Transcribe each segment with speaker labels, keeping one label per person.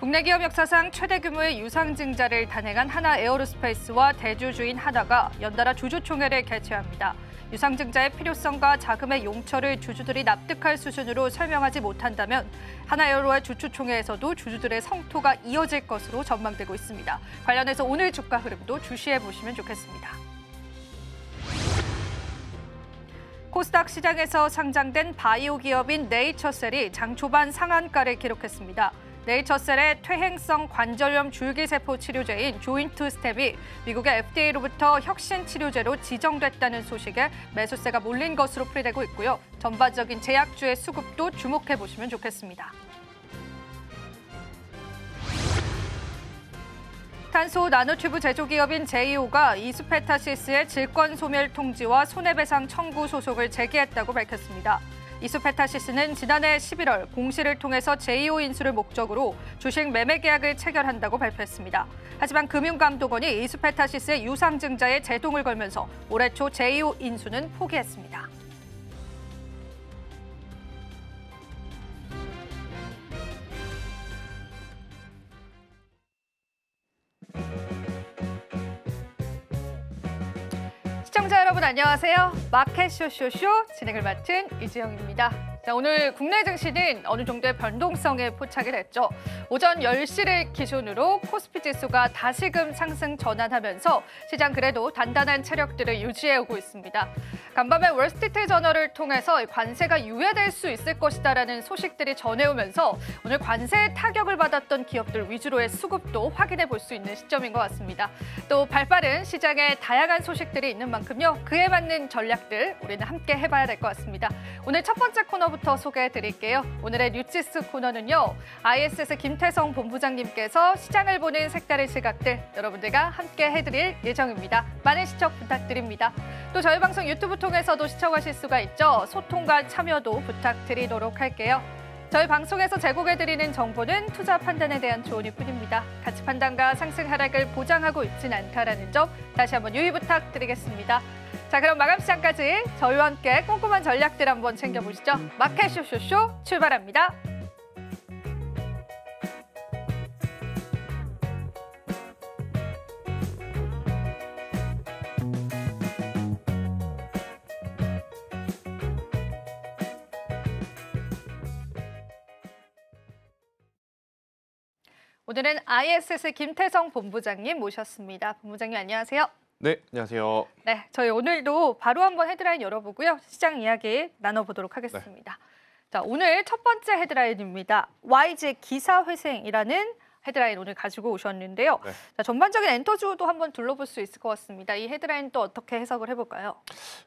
Speaker 1: 국내 기업 역사상 최대 규모의 유상증자를 단행한 하나 에어로스페이스와 대주주인 하나가 연달아 주주총회를 개최합니다. 유상증자의 필요성과 자금의 용처를 주주들이 납득할 수준으로 설명하지 못한다면 하나에어로의 주주총회에서도 주주들의 성토가 이어질 것으로 전망되고 있습니다. 관련해서 오늘 주가 흐름도 주시해 보시면 좋겠습니다. 코스닥 시장에서 상장된 바이오 기업인 네이처셀이 장 초반 상한가를 기록했습니다. 네이처셀의 퇴행성 관절염 줄기세포 치료제인 조인트 스텝이 미국의 FDA로부터 혁신 치료제로 지정됐다는 소식에 매수세가 몰린 것으로 풀이되고 있고요. 전반적인 제약주의 수급도 주목해 보시면 좋겠습니다. 탄소 나노튜브 제조기업인 제이오가 이수페타시스의 질권소멸 통지와 손해배상 청구 소송을 제기했다고 밝혔습니다. 이수페타시스는 지난해 11월 공시를 통해서 제이오 인수를 목적으로 주식 매매 계약을 체결한다고 발표했습니다. 하지만 금융감독원이 이수페타시스의 유상증자에 제동을 걸면서 올해 초 제이오 인수는 포기했습니다. 시청자 여러분 안녕하세요. 마켓 쇼쇼쇼 진행을 맡은 이지영입니다. 자, 오늘 국내 증시는 어느 정도의 변동성에 포착을 했죠. 오전 10시를 기준으로 코스피 지수가 다시금 상승 전환하면서 시장 그래도 단단한 체력들을 유지해오고 있습니다. 간밤에 월스트리트 저널을 통해서 관세가 유예될 수 있을 것이다라는 소식들이 전해오면서 오늘 관세에 타격을 받았던 기업들 위주로의 수급도 확인해 볼 수 있는 시점인 것 같습니다. 또 발빠른 시장에 다양한 소식들이 있는 만큼요. 그에 맞는 전략들 우리는 함께 해봐야 될 것 같습니다. 오늘 첫 번째 코너부터 소개해 드릴게요. 오늘의 뉴지스 코너는요. ISS 김태성 본부장님께서 시장을 보는 색다른 시각들 여러분들과 함께 해드릴 예정입니다. 많은 시청 부탁드립니다. 또 저희 방송 유튜브 통해서도 시청하실 수가 있죠. 소통과 참여도 부탁드리도록 할게요. 저희 방송에서 제공해드리는 정보는 투자 판단에 대한 조언일 뿐입니다. 가치 판단과 상승 하락을 보장하고 있진 않다라는 점 다시 한번 유의 부탁드리겠습니다. 자, 그럼 마감 시장까지 저희와 함께 꼼꼼한 전략들 한번 챙겨보시죠. 마켓 쇼쇼쇼 출발합니다. 오늘은 ISS 김태성 본부장님 모셨습니다. 본부장님 안녕하세요.
Speaker 2: 네, 안녕하세요.
Speaker 1: 네, 저희 오늘도 바로 한번 헤드라인 열어보고요. 시장 이야기 나눠보도록 하겠습니다. 네. 자, 오늘 첫 번째 헤드라인입니다. YG 기사회생이라는 헤드라인 오늘 가지고 오셨는데요. 네. 자, 전반적인 엔터주도 한번 둘러볼 수 있을 것 같습니다. 이 헤드라인 또 어떻게 해석을 해볼까요?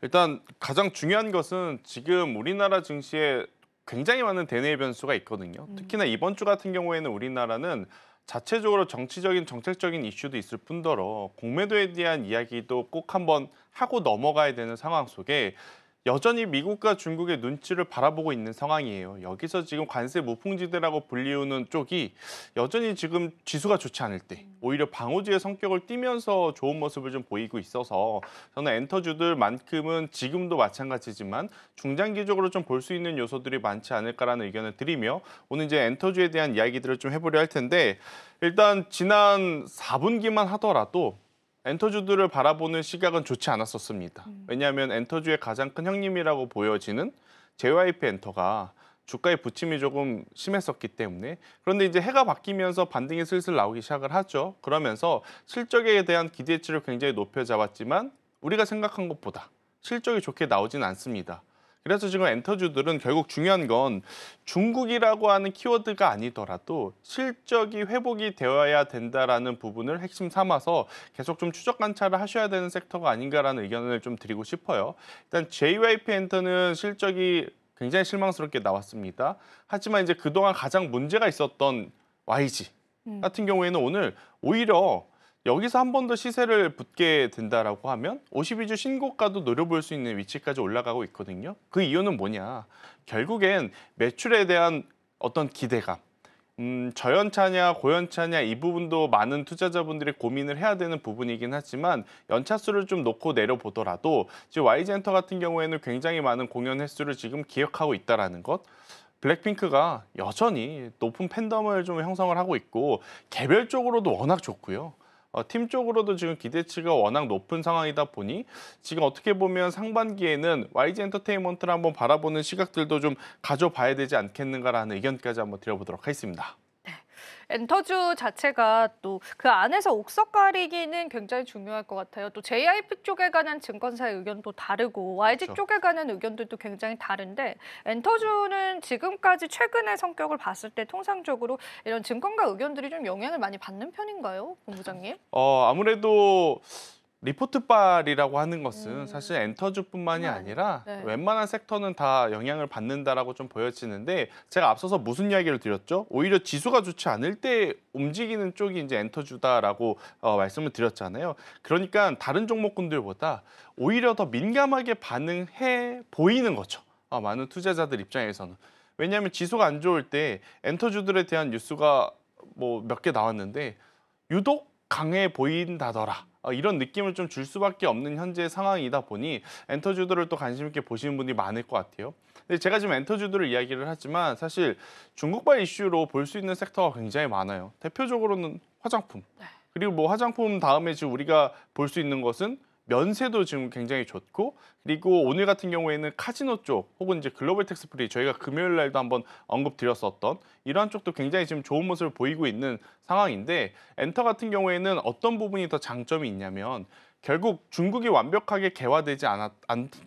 Speaker 1: 일단
Speaker 2: 가장 중요한 것은 지금 우리나라 증시에 굉장히 많은 대내의 변수가 있거든요. 특히나 이번 주 같은 경우에는 우리나라는 자체적으로 정치적인 정책적인 이슈도 있을 뿐더러 공매도에 대한 이야기도 꼭 한번 하고 넘어가야 되는 상황 속에 여전히 미국과 중국의 눈치를 바라보고 있는 상황이에요. 여기서 지금 관세 무풍지대라고 불리우는 쪽이 여전히 지금 지수가 좋지 않을 때 오히려 방어주의 성격을 띠면서 좋은 모습을 좀 보이고 있어서 저는 엔터주들만큼은 지금도 마찬가지지만 중장기적으로 좀 볼 수 있는 요소들이 많지 않을까라는 의견을 드리며 오늘 이제 엔터주에 대한 이야기들을 좀 해보려 할 텐데 일단 지난 4분기만 하더라도 엔터주들을 바라보는 시각은 좋지 않았었습니다. 왜냐하면 엔터주의 가장 큰 형님이라고 보여지는 JYP 엔터가 주가의 부침이 조금 심했었기 때문에 그런데 이제 해가 바뀌면서 반등이 슬슬 나오기 시작을 하죠. 그러면서 실적에 대한 기대치를 굉장히 높여 잡았지만 우리가 생각한 것보다 실적이 좋게 나오진 않습니다. 그래서 지금 엔터주들은 결국 중요한 건 중국이라고 하는 키워드가 아니더라도 실적이 회복이 되어야 된다라는 부분을 핵심 삼아서 계속 좀 추적 관찰을 하셔야 되는 섹터가 아닌가라는 의견을 좀 드리고 싶어요. 일단 JYP 엔터는 실적이 굉장히 실망스럽게 나왔습니다. 하지만 이제 그동안 가장 문제가 있었던 YG 같은 경우에는 오늘 오히려 여기서 한 번 더 시세를 붙게 된다라고 하면 52주 신고가도 노려볼 수 있는 위치까지 올라가고 있거든요. 그 이유는 뭐냐? 결국엔 매출에 대한 어떤 기대감, 저연차냐 고연차냐 이 부분도 많은 투자자분들이 고민을 해야 되는 부분이긴 하지만 연차수를 좀 놓고 내려보더라도 지금 YG엔터 같은 경우에는 굉장히 많은 공연 횟수를 지금 기억하고 있다라는 것. 블랙핑크가 여전히 높은 팬덤을 좀 형성을 하고 있고 개별적으로도 워낙 좋고요. 팀적으로도 지금 기대치가 워낙 높은 상황이다 보니 지금 어떻게 보면 상반기에는 YG 엔터테인먼트를 한번 바라보는 시각들도 좀 가져봐야 되지 않겠는가라는 의견까지 한번 드려보도록 하겠습니다.
Speaker 1: 엔터주 자체가 또 그 안에서 옥석 가리기는 굉장히 중요할 것 같아요. 또 JYP 쪽에 관한 증권사의 의견도 다르고 YG
Speaker 2: 그렇죠.
Speaker 1: 쪽에 관한 의견들도 굉장히 다른데 엔터주는 지금까지 최근의 성격을 봤을 때 통상적으로 이런 증권가 의견들이 좀 영향을 많이 받는 편인가요, 본부장님?
Speaker 2: 아무래도 리포트발이라고 하는 것은 사실 엔터주뿐만이 아니라
Speaker 1: 네.
Speaker 2: 웬만한 섹터는 다 영향을 받는다라고 좀 보여지는데 제가 앞서서 무슨 이야기를 드렸죠? 오히려 지수가 좋지 않을 때 움직이는 쪽이 이제 엔터주다라고 말씀을 드렸잖아요. 그러니까 다른 종목군들보다 오히려 더 민감하게 반응해 보이는 거죠. 많은 투자자들 입장에서는. 왜냐하면 지수가 안 좋을 때 엔터주들에 대한 뉴스가 뭐 몇 개 나왔는데 유독 강해 보인다더라. 이런 느낌을 좀 줄 수밖에 없는 현재 상황이다 보니 엔터주들을 또 관심 있게 보시는 분들이 많을 것 같아요. 근데 제가 지금 엔터주들을 이야기를 하지만 사실 중국발 이슈로 볼 수 있는 섹터가 굉장히 많아요. 대표적으로는 화장품. 그리고 뭐 화장품 다음에 지금 우리가 볼 수 있는 것은 면세도 지금 굉장히 좋고 그리고 오늘 같은 경우에는 카지노 쪽 혹은 이제 글로벌 텍스프리 저희가 금요일 날도 한번 언급드렸었던 이러한 쪽도 굉장히 지금 좋은 모습을 보이고 있는 상황인데 엔터 같은 경우에는 어떤 부분이 더 장점이 있냐면 결국 중국이 완벽하게 개화되지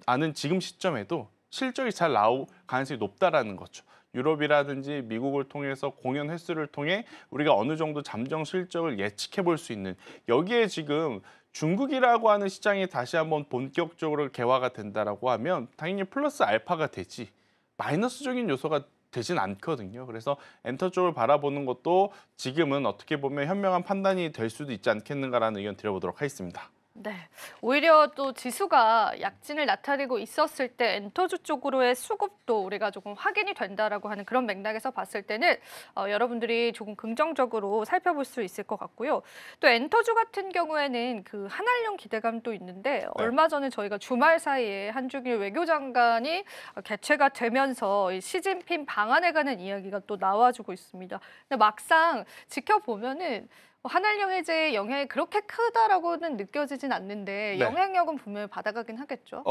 Speaker 2: 않은 지금 시점에도 실적이 잘 나올 가능성이 높다라는 거죠. 유럽이라든지 미국을 통해서 공연 횟수를 통해 우리가 어느 정도 잠정 실적을 예측해 볼 수 있는 여기에 지금 중국이라고 하는 시장이 다시 한번 본격적으로 개화가 된다라고 하면 당연히 플러스 알파가 되지 마이너스적인 요소가 되진 않거든요. 그래서 엔터 쪽을 바라보는 것도 지금은 어떻게 보면 현명한 판단이 될 수도 있지 않겠는가라는 의견 드려보도록 하겠습니다.
Speaker 1: 네, 오히려 또 지수가 약진을 나타내고 있었을 때 엔터주 쪽으로의 수급도 우리가 조금 확인이 된다라고 하는 그런 맥락에서 봤을 때는 여러분들이 조금 긍정적으로 살펴볼 수 있을 것 같고요. 또 엔터주 같은 경우에는 그 한알령 기대감도 있는데 얼마 전에 저희가 주말 사이에 한중일 외교장관이 개최가 되면서 이 시진핑 방한에 관한 이야기가 또 나와주고 있습니다. 근데 막상 지켜보면은 한알령 해제의 영향이 그렇게 크다라고는 느껴지진 않는데
Speaker 2: 네.
Speaker 1: 영향력은 분명히 받아가긴 하겠죠.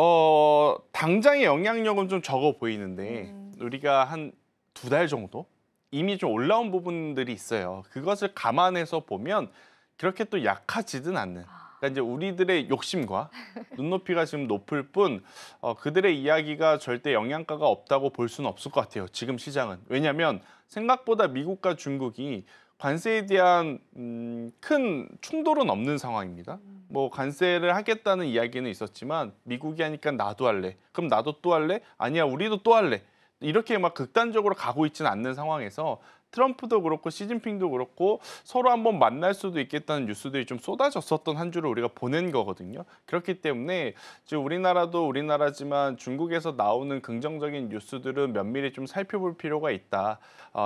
Speaker 2: 당장의 영향력은 좀 적어 보이는데 우리가 한 2달 정도 이미 좀 올라온 부분들이 있어요. 그것을 감안해서 보면 그렇게 또 약하지는 않는. 그러니까 이제 우리들의 욕심과 눈높이가 지금 높을 뿐 그들의 이야기가 절대 영향가가 없다고 볼 수는 없을 것 같아요. 지금 시장은. 왜냐하면 생각보다 미국과 중국이 관세에 대한 큰 충돌은 없는 상황입니다. 뭐 관세를 하겠다는 이야기는 있었지만 미국이 하니까 나도 할래. 그럼 나도 또 할래? 아니야, 우리도 또 할래. 이렇게 막 극단적으로 가고 있지는 않는 상황에서 트럼프도 그렇고 시진핑도 그렇고 서로 한번 만날 수도 있겠다는 뉴스들이 좀 쏟아졌었던 한 주를 우리가 보낸 거거든요. 그렇기 때문에 지금 우리나라도 우리나라지만 중국에서 나오는 긍정적인 뉴스들은 면밀히 좀 살펴볼 필요가 있다.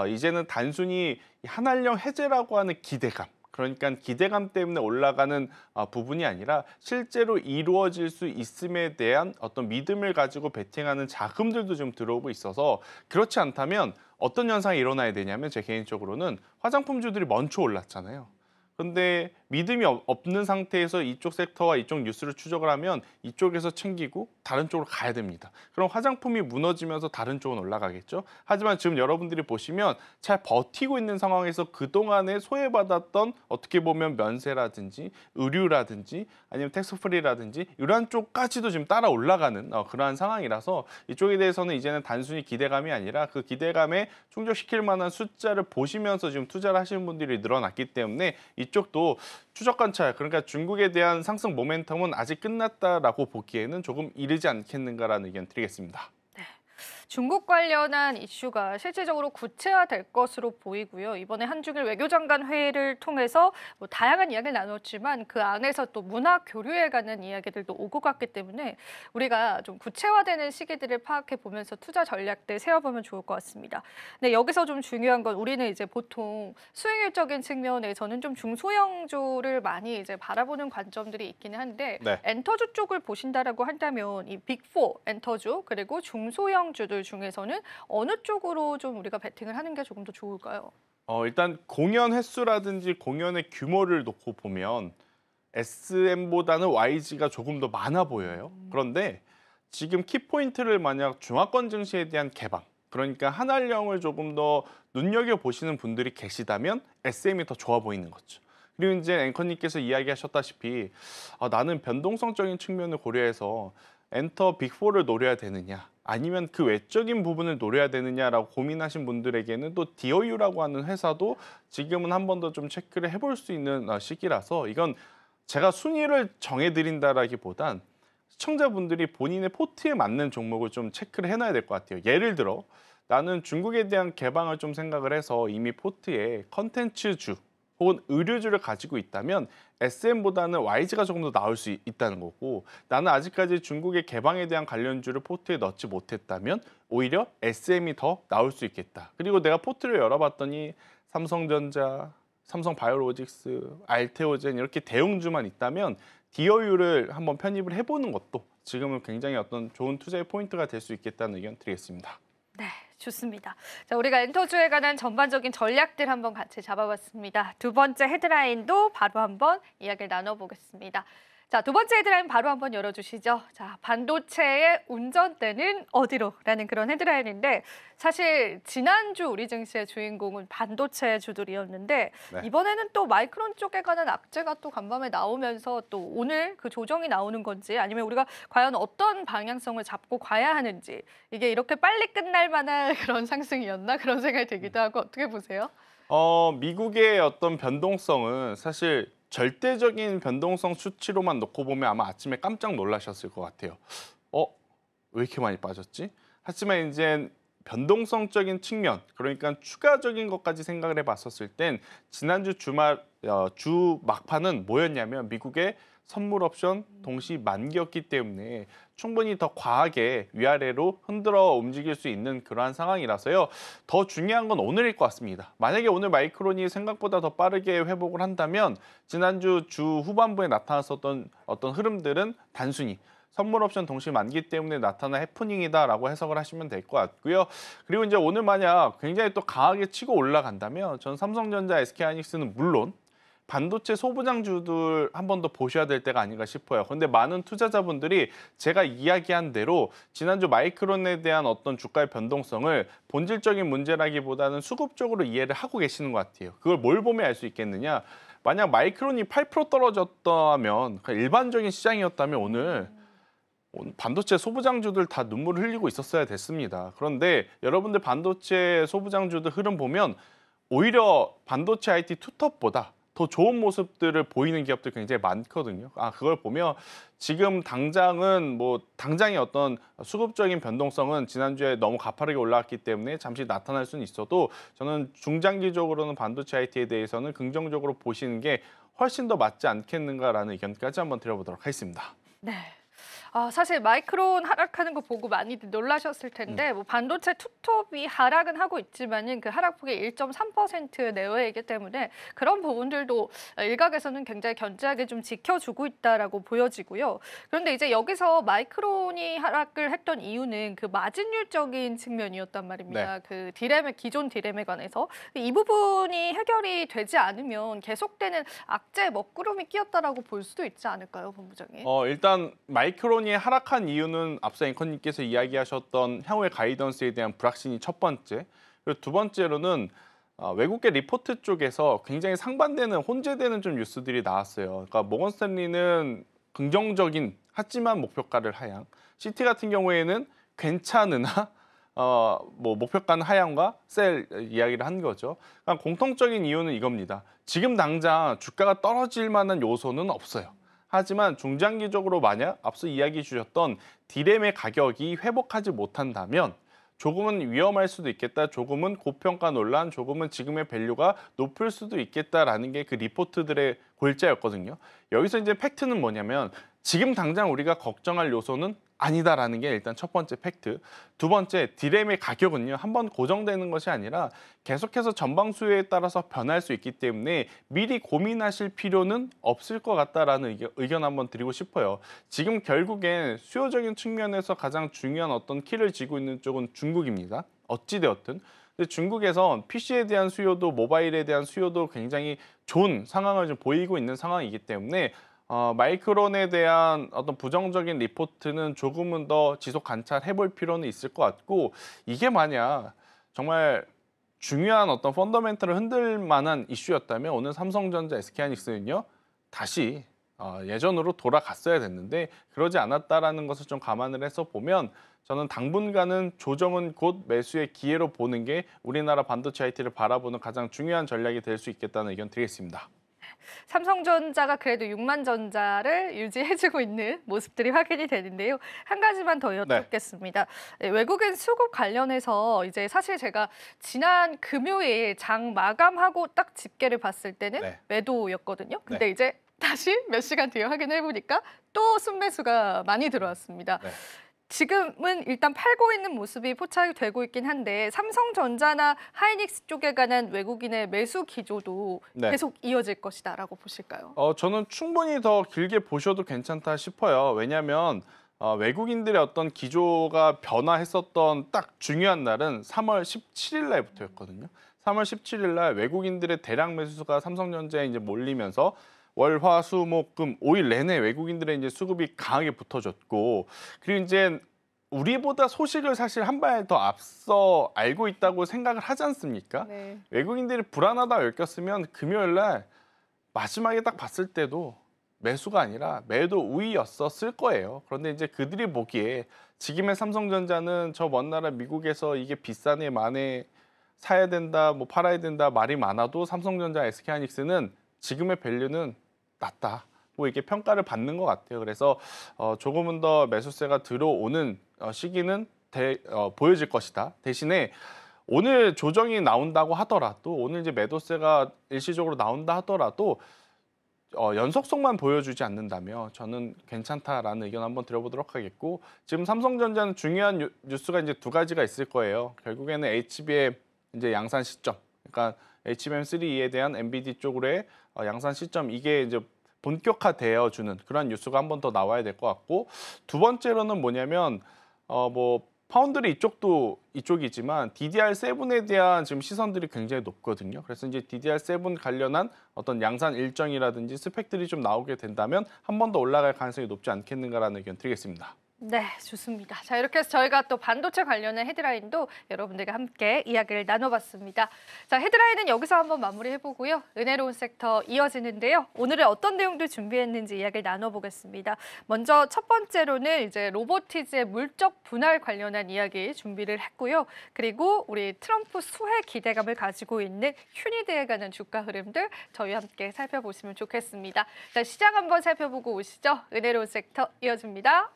Speaker 2: 이제는 단순히 한알령 해제라고 하는 기대감. 그러니까 기대감 때문에 올라가는 부분이 아니라 실제로 이루어질 수 있음에 대한 어떤 믿음을 가지고 베팅하는 자금들도 좀 들어오고 있어서 그렇지 않다면 어떤 현상이 일어나야 되냐면 제 개인적으로는 화장품주들이 먼저 올랐잖아요. 근데 믿음이 없는 상태에서 이쪽 섹터와 이쪽 뉴스를 추적을 하면 이쪽에서 챙기고 다른 쪽으로 가야 됩니다. 그럼 화장품이 무너지면서 다른 쪽은 올라가겠죠. 하지만 지금 여러분들이 보시면 잘 버티고 있는 상황에서 그동안에 소외받았던 어떻게 보면 면세라든지 의류라든지 아니면 텍스프리라든지 이러한 쪽까지도 지금 따라 올라가는 그러한 상황이라서 이쪽에 대해서는 이제는 단순히 기대감이 아니라 그 기대감에 충족시킬 만한 숫자를 보시면서 지금 투자를 하시는 분들이 늘어났기 때문에 이쪽도 추적 관찰, 그러니까 중국에 대한 상승 모멘텀은 아직 끝났다라고 보기에는 조금 이르지 않겠는가라는 의견 드리겠습니다.
Speaker 1: 중국 관련한 이슈가 실질적으로 구체화될 것으로 보이고요. 이번에 한중일 외교장관 회의를 통해서 뭐 다양한 이야기를 나눴지만 그 안에서 또 문화 교류에 관한 이야기들도 오고 갔기 때문에 우리가 좀 구체화되는 시기들을 파악해 보면서 투자 전략들 세워보면 좋을 것 같습니다. 근데 여기서 좀 중요한 건 우리는 이제 보통 수익률적인 측면에서는 좀 중소형주를 많이 이제 바라보는 관점들이 있기는 한데 엔터주 쪽을 보신다라고 한다면 이 빅4 엔터주 그리고 중소형주들 종목들 중에서는 어느 쪽으로 좀 우리가 베팅을 하는 게 조금 더 좋을까요?
Speaker 2: 일단 공연 횟수라든지 공연의 규모를 놓고 보면 SM보다는 YG가 조금 더 많아 보여요. 그런데 지금 키포인트를 만약 중화권 증시에 대한 개방, 그러니까 한알령을 조금 더 눈여겨보시는 분들이 계시다면 SM이 더 좋아 보이는 거죠. 그리고 이제 앵커님께서 이야기하셨다시피 나는 변동성적인 측면을 고려해서 엔터 빅4를 노려야 되느냐 아니면 그 외적인 부분을 노려야 되느냐라고 고민하신 분들에게는 또 DOU라고 하는 회사도 지금은 한 번 더 좀 체크를 해볼 수 있는 시기라서 이건 제가 순위를 정해드린다라기보단 시청자분들이 본인의 포트에 맞는 종목을 좀 체크를 해놔야 될 것 같아요. 예를 들어 나는 중국에 대한 개방을 좀 생각을 해서 이미 포트에 컨텐츠주 혹은 의류주를 가지고 있다면 SM보다는 YG가 조금 더 나올 수 있다는 거고 나는 아직까지 중국의 개방에 대한 관련주를 포트에 넣지 못했다면 오히려 SM이 더 나올 수 있겠다. 그리고 내가 포트를 열어봤더니 삼성전자, 삼성바이오로직스, 알테오젠 이렇게 대형주만 있다면 DOU를 한번 편입을 해보는 것도 지금은 굉장히 어떤 좋은 투자의 포인트가 될 수 있겠다는 의견 드리겠습니다.
Speaker 1: 네, 좋습니다. 자, 우리가 엔터주에 관한 전반적인 전략들 한번 같이 잡아봤습니다. 두 번째 헤드라인도 바로 한번 이야기를 나눠보겠습니다. 자, 두 번째 헤드라인 바로 한번 열어주시죠. 자, 반도체의 운전대는 어디로? 라는 그런 헤드라인인데 사실 지난주 우리 증시의 주인공은 반도체 주들이었는데
Speaker 2: 네.
Speaker 1: 이번에는 또 마이크론 쪽에 관한 악재가 또 간밤에 나오면서 또 오늘 그 조정이 나오는 건지 아니면 우리가 과연 어떤 방향성을 잡고 가야 하는지 이게 이렇게 빨리 끝날 만한 그런 상승이었나? 그런 생각이 들기도 하고 어떻게 보세요?
Speaker 2: 미국의 어떤 변동성은 사실 절대적인 변동성 수치로만 놓고 보면 아마 아침에 깜짝 놀라셨을 것 같아요. 왜 이렇게 많이 빠졌지? 하지만 이제 변동성적인 측면, 그러니까 추가적인 것까지 생각을 해봤었을 땐 지난주 주 막판은 뭐였냐면 미국의 선물 옵션 동시 만기였기 때문에 충분히 더 과하게 위아래로 흔들어 움직일 수 있는 그러한 상황이라서요. 더 중요한 건 오늘일 것 같습니다. 만약에 오늘 마이크론이 생각보다 더 빠르게 회복을 한다면 지난주 주 후반부에 나타났었던 어떤 흐름들은 단순히 선물 옵션 동시 만기 때문에 나타난 해프닝이다라고 해석을 하시면 될 것 같고요. 그리고 이제 오늘 만약 굉장히 또 강하게 치고 올라간다면 전 삼성전자, SK하이닉스는 물론 반도체 소부장주들 한 번 더 보셔야 될 때가 아닌가 싶어요. 그런데 많은 투자자분들이 제가 이야기한 대로 지난주 마이크론에 대한 어떤 주가의 변동성을 본질적인 문제라기보다는 수급적으로 이해를 하고 계시는 것 같아요. 그걸 뭘 보면 알 수 있겠느냐? 만약 마이크론이 8% 떨어졌다면 일반적인 시장이었다면 오늘 반도체 소부장주들 다 눈물을 흘리고 있었어야 됐습니다. 그런데 여러분들 반도체 소부장주들 흐름 보면 오히려 반도체 IT 투톱보다 더 좋은 모습들을 보이는 기업들 굉장히 많거든요. 그걸 보면 지금 당장의 어떤 수급적인 변동성은 지난주에 너무 가파르게 올라왔기 때문에 잠시 나타날 수는 있어도 저는 중장기적으로는 반도체 IT에 대해서는 긍정적으로 보시는 게 훨씬 더 맞지 않겠는가라는 의견까지 한번 드려보도록 하겠습니다.
Speaker 1: 네. 사실 마이크론 하락하는 거 보고 많이들 놀라셨을 텐데 뭐 반도체 투톱이 하락은 하고 있지만은 그 하락폭이 1.3% 내외이기 때문에 그런 부분들도 일각에서는 굉장히 견제하게 좀 지켜주고 있다라고 보여지고요. 그런데 이제 여기서 마이크론이 하락을 했던 이유는 그 마진율적인 측면이었단 말입니다.
Speaker 2: 네.
Speaker 1: 그 기존 디램에 관해서 이 부분이 해결이 되지 않으면 계속되는 악재 먹구름이 끼었다라고 볼 수도 있지 않을까요, 본부장님?
Speaker 2: 일단 마이크론이 하락한 이유는 앞서 앵커님께서 이야기하셨던 향후의 가이던스에 대한 불확신이 첫 번째. 그리고 두 번째로는 외국계 리포트 쪽에서 굉장히 상반되는 혼재되는 좀 뉴스들이 나왔어요. 그러니까 모건 스탠리는 긍정적인 하지만 목표가를 하향. CT 같은 경우에는 괜찮으나 목표가는 하향과 셀 이야기를 한 거죠. 그러니까 공통적인 이유는 이겁니다. 지금 당장 주가가 떨어질 만한 요소는 없어요. 하지만 중장기적으로 만약 앞서 이야기 주셨던 디램의 가격이 회복하지 못한다면 조금은 위험할 수도 있겠다. 조금은 고평가 논란, 조금은 지금의 밸류가 높을 수도 있겠다라는 게 그 리포트들의 골자였거든요. 여기서 이제 팩트는 뭐냐면 지금 당장 우리가 걱정할 요소는 아니다라는 게 일단 첫 번째 팩트. 두 번째, 디램의 가격은요. 한번 고정되는 것이 아니라 계속해서 전방 수요에 따라서 변할 수 있기 때문에 미리 고민하실 필요는 없을 것 같다라는 의견 한번 드리고 싶어요. 지금 결국엔 수요적인 측면에서 가장 중요한 어떤 키를 쥐고 있는 쪽은 중국입니다. 어찌되었든. 근데 중국에선 PC에 대한 수요도 모바일에 대한 수요도 굉장히 좋은 상황을 좀 보이고 있는 상황이기 때문에 마이크론에 대한 어떤 부정적인 리포트는 조금은 더 지속 관찰해 볼 필요는 있을 것 같고, 이게 만약 정말 중요한 어떤 펀더멘털을 흔들 만한 이슈였다면 오늘 삼성전자, SK하이닉스는요 다시 예전으로 돌아갔어야 됐는데 그러지 않았다라는 것을 좀 감안을 해서 보면 저는 당분간은 조정은 곧 매수의 기회로 보는 게 우리나라 반도체 IT를 바라보는 가장 중요한 전략이 될 수 있겠다는 의견 드리겠습니다.
Speaker 1: 삼성전자가 그래도 6만 전자를 유지해주고 있는 모습들이 확인이 되는데요. 한 가지만 더 여쭙겠습니다. 네, 외국인 수급 관련해서 이제 사실 제가 지난 금요일 장 마감하고 딱 집계를 봤을 때는 매도였거든요. 근데 이제 다시 몇 시간 뒤에 확인해 보니까 또 순매수가 많이 들어왔습니다. 지금은 일단 팔고 있는 모습이 포착이 되고 있긴 한데 삼성전자나 하이닉스 쪽에 관한 외국인의 매수 기조도 계속 이어질 것이다라고 보실까요?
Speaker 2: 저는 충분히 더 길게 보셔도 괜찮다 싶어요. 왜냐하면 외국인들의 어떤 기조가 변화했었던 딱 중요한 날은 3월 17일 날부터였거든요. 3월 17일 날 외국인들의 대량 매수가 삼성전자에 이제 몰리면서 월, 화, 수, 목, 금 5일 내내 외국인들의 이제 수급이 강하게 붙어졌고, 그리고 이제 우리보다 소식을 사실 한 발 더 앞서 알고 있다고 생각을 하지 않습니까? 외국인들이 불안하다고 엮였으면 금요일 날 마지막에 딱 봤을 때도 매수가 아니라 매도 우위였었을 거예요. 그런데 이제 그들이 보기에 지금의 삼성전자는 저 먼 나라 미국에서 이게 비싸네 마네 사야 된다, 뭐 팔아야 된다 말이 많아도 삼성전자, SK하이닉스는 지금의 밸류는 낮다. 뭐 이렇게 평가를 받는 것 같아요. 그래서 조금은 더 매수세가 들어오는 시기는 보여질 것이다. 대신에 오늘 조정이 나온다고 하더라도 오늘 이제 매도세가 일시적으로 나온다 하더라도 연속성만 보여주지 않는다면 저는 괜찮다라는 의견 한번 드려보도록 하겠고, 지금 삼성전자는 중요한 뉴스가 이제 두 가지가 있을 거예요. 결국에는 HBM 이제 양산 시점, 그러니까 HBM3E에 대한 NVIDIA 쪽으로의 양산 시점, 이게 이제 본격화되어 주는 그런 뉴스가 한 번 더 나와야 될 것 같고, 두 번째로는 뭐냐면 뭐 파운드리 이쪽도 이쪽이지만 DDR7에 대한 지금 시선들이 굉장히 높거든요. 그래서 이제 DDR7 관련한 어떤 양산 일정이라든지 스펙들이 좀 나오게 된다면 한 번 더 올라갈 가능성이 높지 않겠는가라는 의견 드리겠습니다.
Speaker 1: 네, 좋습니다. 자, 이렇게 해서 저희가 또 반도체 관련된 헤드라인도 여러분들과 함께 이야기를 나눠봤습니다. 자, 헤드라인은 여기서 한번 마무리해보고요. 은혜로운 섹터 이어지는데요. 오늘은 어떤 내용들 준비했는지 이야기를 나눠보겠습니다. 먼저 첫 번째로는 이제 로보티즈의 물적 분할 관련한 이야기 준비를 했고요. 그리고 우리 트럼프 수혜 기대감을 가지고 있는 휴니드에 관한 주가 흐름들 저희와 함께 살펴보시면 좋겠습니다. 자, 시장 한번 살펴보고 오시죠. 은혜로운 섹터 이어집니다.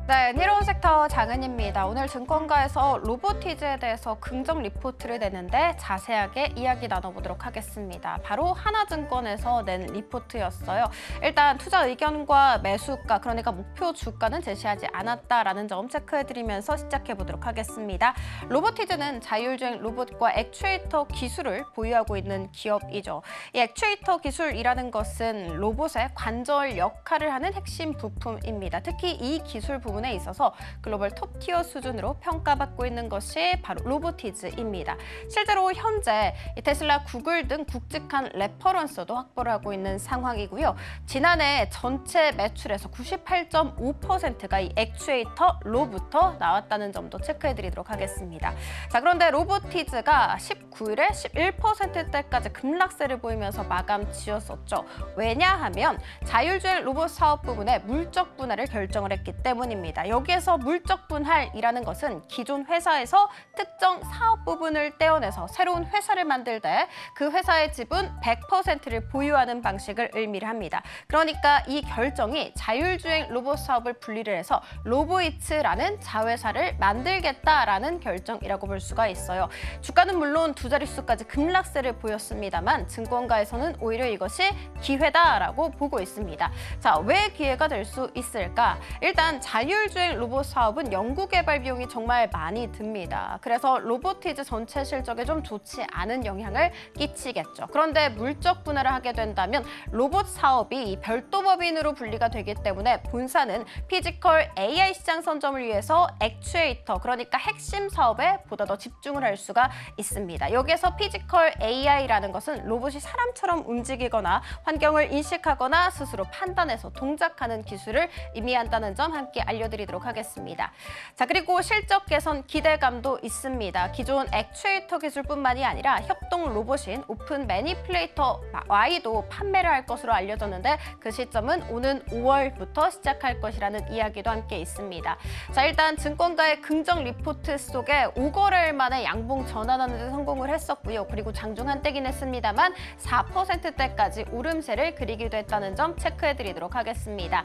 Speaker 3: 네, 은혜로운 섹터 장은입니다. 오늘 증권가에서 로보티즈에 대해서 긍정 리포트를 내는데 자세하게 이야기 나눠보도록 하겠습니다. 바로 하나증권에서 낸 리포트였어요. 일단 투자 의견과 매수가, 그러니까 목표 주가는 제시하지 않았다라는 점 체크해드리면서 시작해보도록 하겠습니다. 로보티즈는 자율주행 로봇과 액추에이터 기술을 보유하고 있는 기업이죠. 이 액추에이터 기술이라는 것은 로봇의 관절 역할을 하는 핵심 부품입니다. 특히 이 기술 부분 부분에 있어서 글로벌 톱티어 수준으로 평가받고 있는 것이 바로 로보티즈입니다. 실제로 현재 테슬라, 구글 등 굵직한 레퍼런스도 확보를 하고 있는 상황이고요. 지난해 전체 매출에서 98.5%가 이 액추에이터로부터 나왔다는 점도 체크해드리도록 하겠습니다. 자, 그런데 로보티즈가 19일에 11%대까지 급락세를 보이면서 마감 지었었죠. 왜냐하면 자율주행 로봇 사업 부분에 물적 분할을 결정을 했기 때문입니다. 여기에서 물적 분할이라는 것은 기존 회사에서 특정 사업 부분을 떼어내서 새로운 회사를 만들 때 그 회사의 지분 100%를 보유하는 방식을 의미를 합니다. 그러니까 이 결정이 자율주행 로봇 사업을 분리를 해서 로보이츠라는 자회사를 만들겠다라는 결정이라고 볼 수가 있어요. 주가는 물론 두 자릿수까지 급락세를 보였습니다만 증권가에서는 오히려 이것이 기회다라고 보고 있습니다. 자, 왜 기회가 될 수 있을까? 일단 자율주행 로봇 사업은 연구개발 비용이 정말 많이 듭니다. 그래서 로보티즈 전체 실적에 좀 좋지 않은 영향을 끼치겠죠. 그런데 물적 분할을 하게 된다면 로봇 사업이 별도 법인으로 분리가 되기 때문에 본사는 피지컬 AI 시장 선점을 위해서 액추에이터, 그러니까 핵심 사업에 보다 더 집중을 할 수가 있습니다. 여기에서 피지컬 AI라는 것은 로봇이 사람처럼 움직이거나 환경을 인식하거나 스스로 판단해서 동작하는 기술을 의미한다는 점 함께 알려드리도록 하겠습니다. 자, 그리고 실적 개선 기대감도 있습니다. 기존 액추에이터 기술뿐만이 아니라 협동 로봇인 오픈 매니플레이터 Y도 판매를 할 것으로 알려졌는데 그 시점은 오는 5월부터 시작할 것이라는 이야기도 함께 있습니다. 자, 일단 증권가의 긍정 리포트 속에 5거래일 만에 양봉 전환하는 데 성공을 했었고요. 그리고 장중 한때긴 했습니다만 4%대까지 오름세를 그리기도 했다는 점 체크해드리도록 하겠습니다.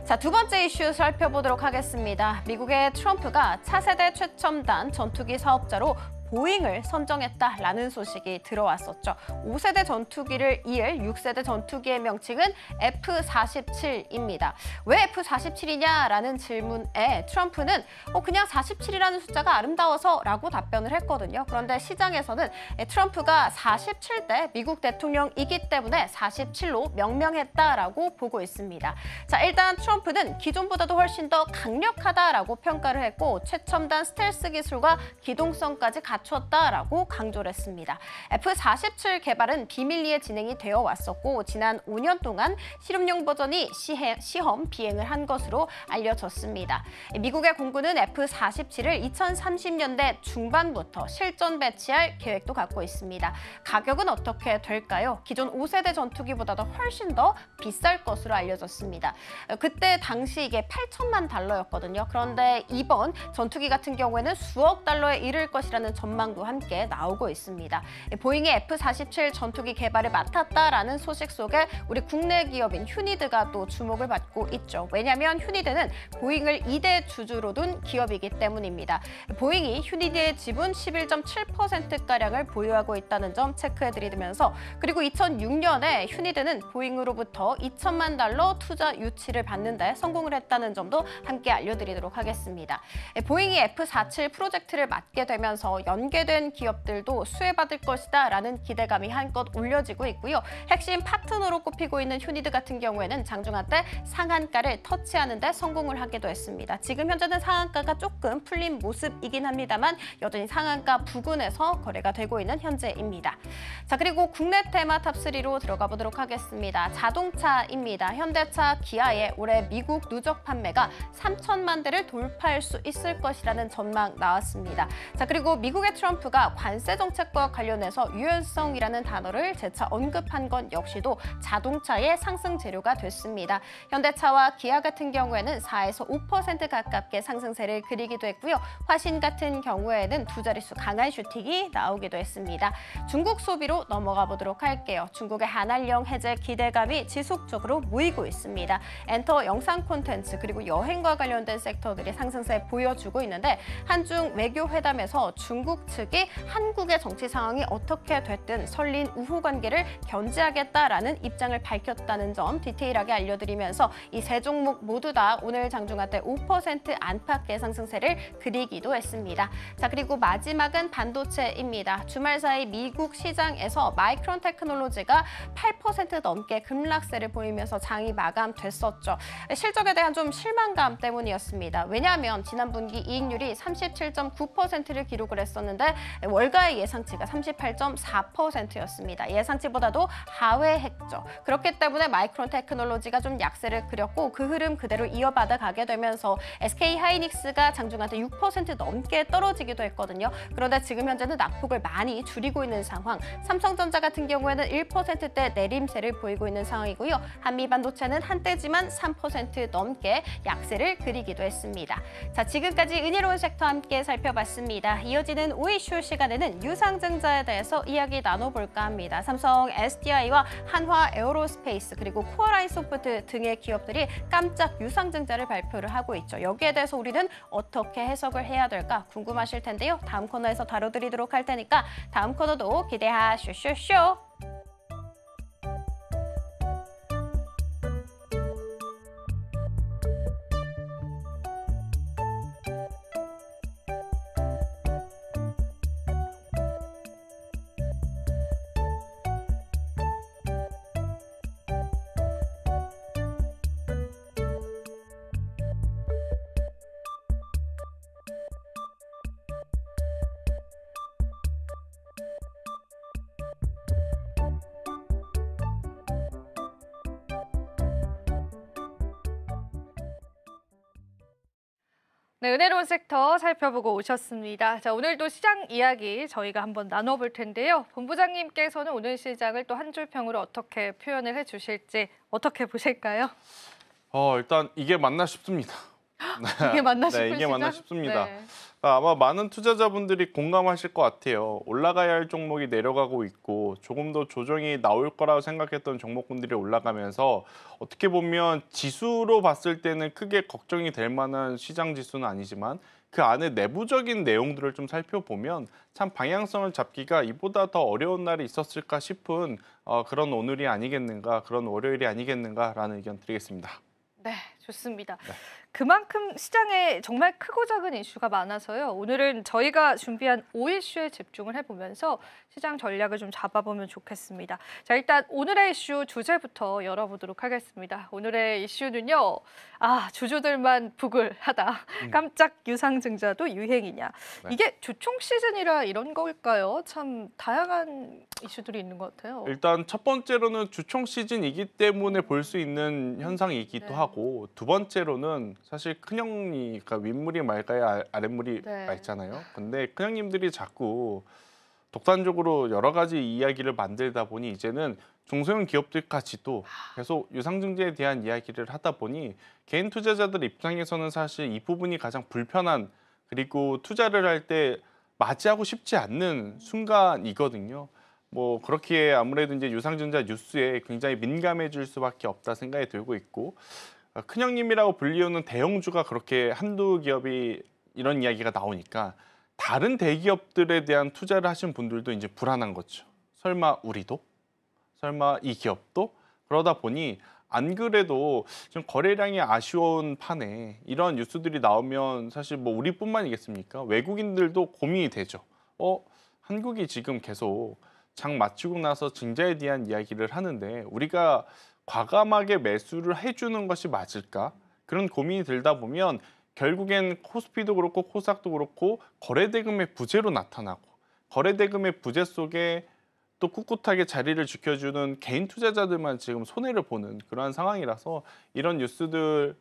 Speaker 3: 자, 두 번째 이슈 살펴보도록 하겠습니다. 미국의 트럼프가 차세대 최첨단 전투기 사업자로 보잉을 선정했다라는 소식이 들어왔었죠. 5세대 전투기를 이을 6세대 전투기의 명칭은 F-47입니다. 왜 F-47이냐라는 질문에 트럼프는 그냥 47이라는 숫자가 아름다워서 라고 답변을 했거든요. 그런데 시장에서는 트럼프가 47대 미국 대통령이기 때문에 47로 명명했다라고 보고 있습니다. 자, 일단 트럼프는 기존보다도 훨씬 더 강력하다라고 평가를 했고 최첨단 스텔스 기술과 기동성까지 갖췄다라고 강조를 했습니다. F-47 개발은 비밀리에 진행이 되어 왔었고 지난 5년 동안 실험용 버전이 시험 비행을 한 것으로 알려졌습니다. 미국의 공군은 F-47을 2030년대 중반부터 실전 배치할 계획도 갖고 있습니다. 가격은 어떻게 될까요? 기존 5세대 전투기보다도 훨씬 더 비쌀 것으로 알려졌습니다. 그때 당시 이게 8천만 달러였거든요. 그런데 이번 전투기 같은 경우에는 수억 달러에 이를 것이라는 전망도 함께 나오고 있습니다. 보잉이 F-47 전투기 개발을 맡았다라는 소식 속에 우리 국내 기업인 휴니드가 또 주목을 받고 있죠. 왜냐하면 휴니드는 보잉을 2대 주주로 둔 기업이기 때문입니다. 보잉이 휴니드의 지분 11.7%가량을 보유하고 있다는 점 체크해드리면서 그리고 2006년에 휴니드는 보잉으로부터 2천만 달러 투자 유치를 받는 데 성공을 했다는 점도 함께 알려드리도록 하겠습니다. 보잉이 F-47 프로젝트를 맡게 되면서 연계된 기업들도 수혜받을 것이다 라는 기대감이 한껏 올려지고 있고요. 핵심 파트너로 꼽히고 있는 휴니드 같은 경우에는 장중한 때 상한가를 터치하는 데 성공을 하기도 했습니다. 지금 현재는 상한가가 조금 풀린 모습이긴 합니다만 여전히 상한가 부근에서 거래가 되고 있는 현재입니다. 자, 그리고 국내 테마 탑3로 들어가 보도록 하겠습니다. 자동차입니다. 현대차, 기아의 올해 미국 누적 판매가 3천만 대를 돌파할 수 있을 것이라는 전망 나왔습니다. 자, 그리고 미국의 트럼프가 관세 정책과 관련해서 유연성이라는 단어를 재차 언급한 건 역시도 자동차의 상승 재료가 됐습니다. 현대차와 기아 같은 경우에는 4에서 5% 가깝게 상승세를 그리기도 했고요. 화신 같은 경우에는 두 자릿수 강한 슈팅이 나오기도 했습니다. 중국 소비로 넘어가 보도록 할게요. 중국의 한한령 해제 기대감이 지속적으로 모이고 있습니다. 엔터 영상 콘텐츠 그리고 여행과 관련된 섹터들이 상승세 보여주고 있는데 한중 외교 회담에서 중국 미국 측이 한국의 정치 상황이 어떻게 됐든 설린 우호 관계를 견제하겠다라는 입장을 밝혔다는 점 디테일하게 알려드리면서 이 세 종목 모두 다 오늘 장중한테 5% 안팎의 상승세를 그리기도 했습니다. 자, 그리고 마지막은 반도체입니다. 주말 사이 미국 시장에서 마이크론 테크놀로지가 8% 넘게 급락세를 보이면서 장이 마감됐었죠. 실적에 대한 좀 실망감 때문이었습니다. 왜냐하면 지난 분기 이익률이 37.9%를 기록을 했었는데 월가의 예상치가 38.4%였습니다. 예상치보다도 하회했죠. 그렇기 때문에 마이크론 테크놀로지가 좀 약세를 그렸고 그 흐름 그대로 이어받아 가게 되면서 SK 하이닉스가 장중한테 6% 넘게 떨어지기도 했거든요. 그런데 지금 현재는 낙폭을 많이 줄이고 있는 상황. 삼성전자 같은 경우에는 1%대 내림세를 보이고 있는 상황이고요. 한미반도체는 한때지만 3% 넘게 약세를 그리기도 했습니다. 자, 지금까지 은혜로운 섹터 함께 살펴봤습니다. 이어지는 오이슈 시간에는 유상증자에 대해서 이야기 나눠볼까 합니다. 삼성 SDI와 한화 에어로스페이스 그리고 코어라인 소프트 등의 기업들이 깜짝 유상증자를 발표를 하고 있죠. 여기에 대해서 우리는 어떻게 해석을 해야 될까 궁금하실 텐데요. 다음 코너에서 다뤄드리도록 할 테니까 다음 코너도 기대하쇼쇼쇼.
Speaker 1: 네, 은혜로운 섹터 살펴보고 오셨습니다. 자, 오늘도 시장 이야기 저희가 한번 나눠볼 텐데요. 본부장님께서는 오늘 시장을 또 한 줄 평으로 어떻게 표현을 해주실지 어떻게 보실까요?
Speaker 2: 일단 이게 맞나 싶습니다.
Speaker 1: 이게 맞나 싶은
Speaker 2: 이게
Speaker 1: 시장?
Speaker 2: 맞나 싶습니다.
Speaker 1: 네.
Speaker 2: 아마 많은 투자자분들이 공감하실 것 같아요. 올라가야 할 종목이 내려가고 있고 조금 더 조정이 나올 거라고 생각했던 종목군들이 올라가면서 어떻게 보면 지수로 봤을 때는 크게 걱정이 될 만한 시장 지수는 아니지만 그 안에 내부적인 내용들을 좀 살펴보면 참 방향성을 잡기가 이보다 더 어려운 날이 있었을까 싶은 그런 오늘이 아니겠는가, 그런 월요일이 아니겠는가라는 의견 드리겠습니다.
Speaker 1: 네, 좋습니다.
Speaker 2: 네.
Speaker 1: 그만큼 시장에 정말 크고 작은 이슈가 많아서요. 오늘은 저희가 준비한 5이슈에 집중을 해보면서 시장 전략을 좀 잡아보면 좋겠습니다. 자, 일단 오늘의 이슈 주제부터 열어보도록 하겠습니다. 오늘의 이슈는요. 주주들만 부글하다. 깜짝 유상증자도 유행이냐.
Speaker 2: 네.
Speaker 1: 이게 주총 시즌이라 이런 걸까요? 참 다양한 이슈들이 있는 것 같아요.
Speaker 2: 일단 첫 번째로는 주총 시즌이기 때문에 볼 수 있는 현상이기도
Speaker 1: 네.
Speaker 2: 하고 두 번째로는 사실 큰형이 그러니까 윗물이 맑아야 아랫물이
Speaker 1: 네.
Speaker 2: 맑잖아요. 근데 큰형님들이 자꾸 독단적으로 여러 가지 이야기를 만들다 보니 이제는 중소형 기업들까지도 계속 유상증자에 대한 이야기를 하다 보니 개인 투자자들 입장에서는 사실 이 부분이 가장 불편한 그리고 투자를 할 때 맞이하고 싶지 않는 순간이거든요. 뭐 그렇기에 아무래도 이제 유상증자 뉴스에 굉장히 민감해질 수밖에 없다 생각이 들고 있고 큰형님이라고 불리우는 대형주가 그렇게 한두 기업이 이런 이야기가 나오니까 다른 대기업들에 대한 투자를 하신 분들도 이제 불안한 거죠. 설마 우리도? 설마 이 기업도? 그러다 보니 안 그래도 좀 거래량이 아쉬운 판에 이런 뉴스들이 나오면 사실 뭐 우리뿐만이겠습니까? 외국인들도 고민이 되죠. 한국이 지금 계속 장 마치고 나서 증자에 대한 이야기를 하는데 우리가 과감하게 매수를 해주는 것이 맞을까? 그런 고민이 들다 보면 결국엔 코스피도 그렇고 코스닥도 그렇고 거래대금의 부재로 나타나고 거래대금의 부재 속에 또 꿋꿋하게 자리를 지켜주는 개인 투자자들만 지금 손해를 보는 그러한 상황이라서 이런 뉴스들은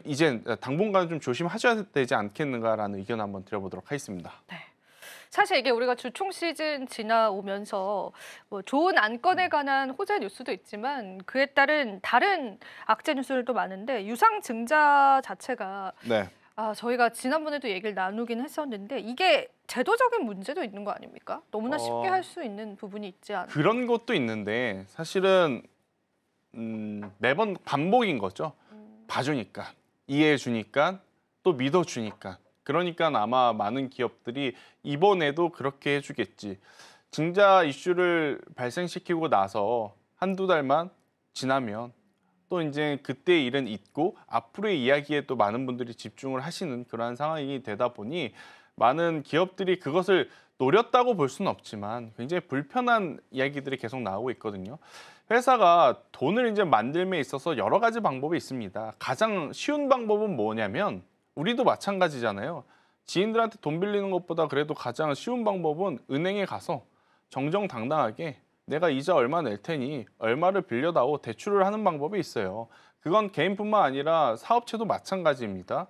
Speaker 2: 이젠 당분간 좀 조심하셔야 되지 않겠는가라는 의견 한번 드려보도록 하겠습니다.
Speaker 1: 네. 사실 이게 우리가 주총 시즌 지나오면서 뭐 좋은 안건에 관한 호재 뉴스도 있지만 그에 따른 다른 악재 뉴스들도 많은데 유상증자 자체가
Speaker 2: 네.
Speaker 1: 저희가 지난번에도 얘기를 나누긴 했었는데 이게 제도적인 문제도 있는 거 아닙니까? 너무나 쉽게 할 수 있는 부분이 있지 않아요?
Speaker 2: 그런 것도 있는데 사실은 매번 반복인 거죠. 봐주니까, 이해해주니까, 또 믿어주니까. 그러니까 아마 많은 기업들이 이번에도 그렇게 해주겠지. 증자 이슈를 발생시키고 나서 한두 달만 지나면 또 이제 그때 일은 잊고 앞으로의 이야기에 또 많은 분들이 집중을 하시는 그러한 상황이 되다 보니 많은 기업들이 그것을 노렸다고 볼 수는 없지만 굉장히 불편한 이야기들이 계속 나오고 있거든요. 회사가 돈을 이제 만들면 있어서 여러 가지 방법이 있습니다. 가장 쉬운 방법은 뭐냐면 우리도 마찬가지잖아요. 지인들한테 돈 빌리는 것보다 그래도 가장 쉬운 방법은 은행에 가서 정정당당하게 내가 이자 얼마 낼 테니 얼마를 빌려다오 대출을 하는 방법이 있어요. 그건 개인뿐만 아니라 사업체도 마찬가지입니다.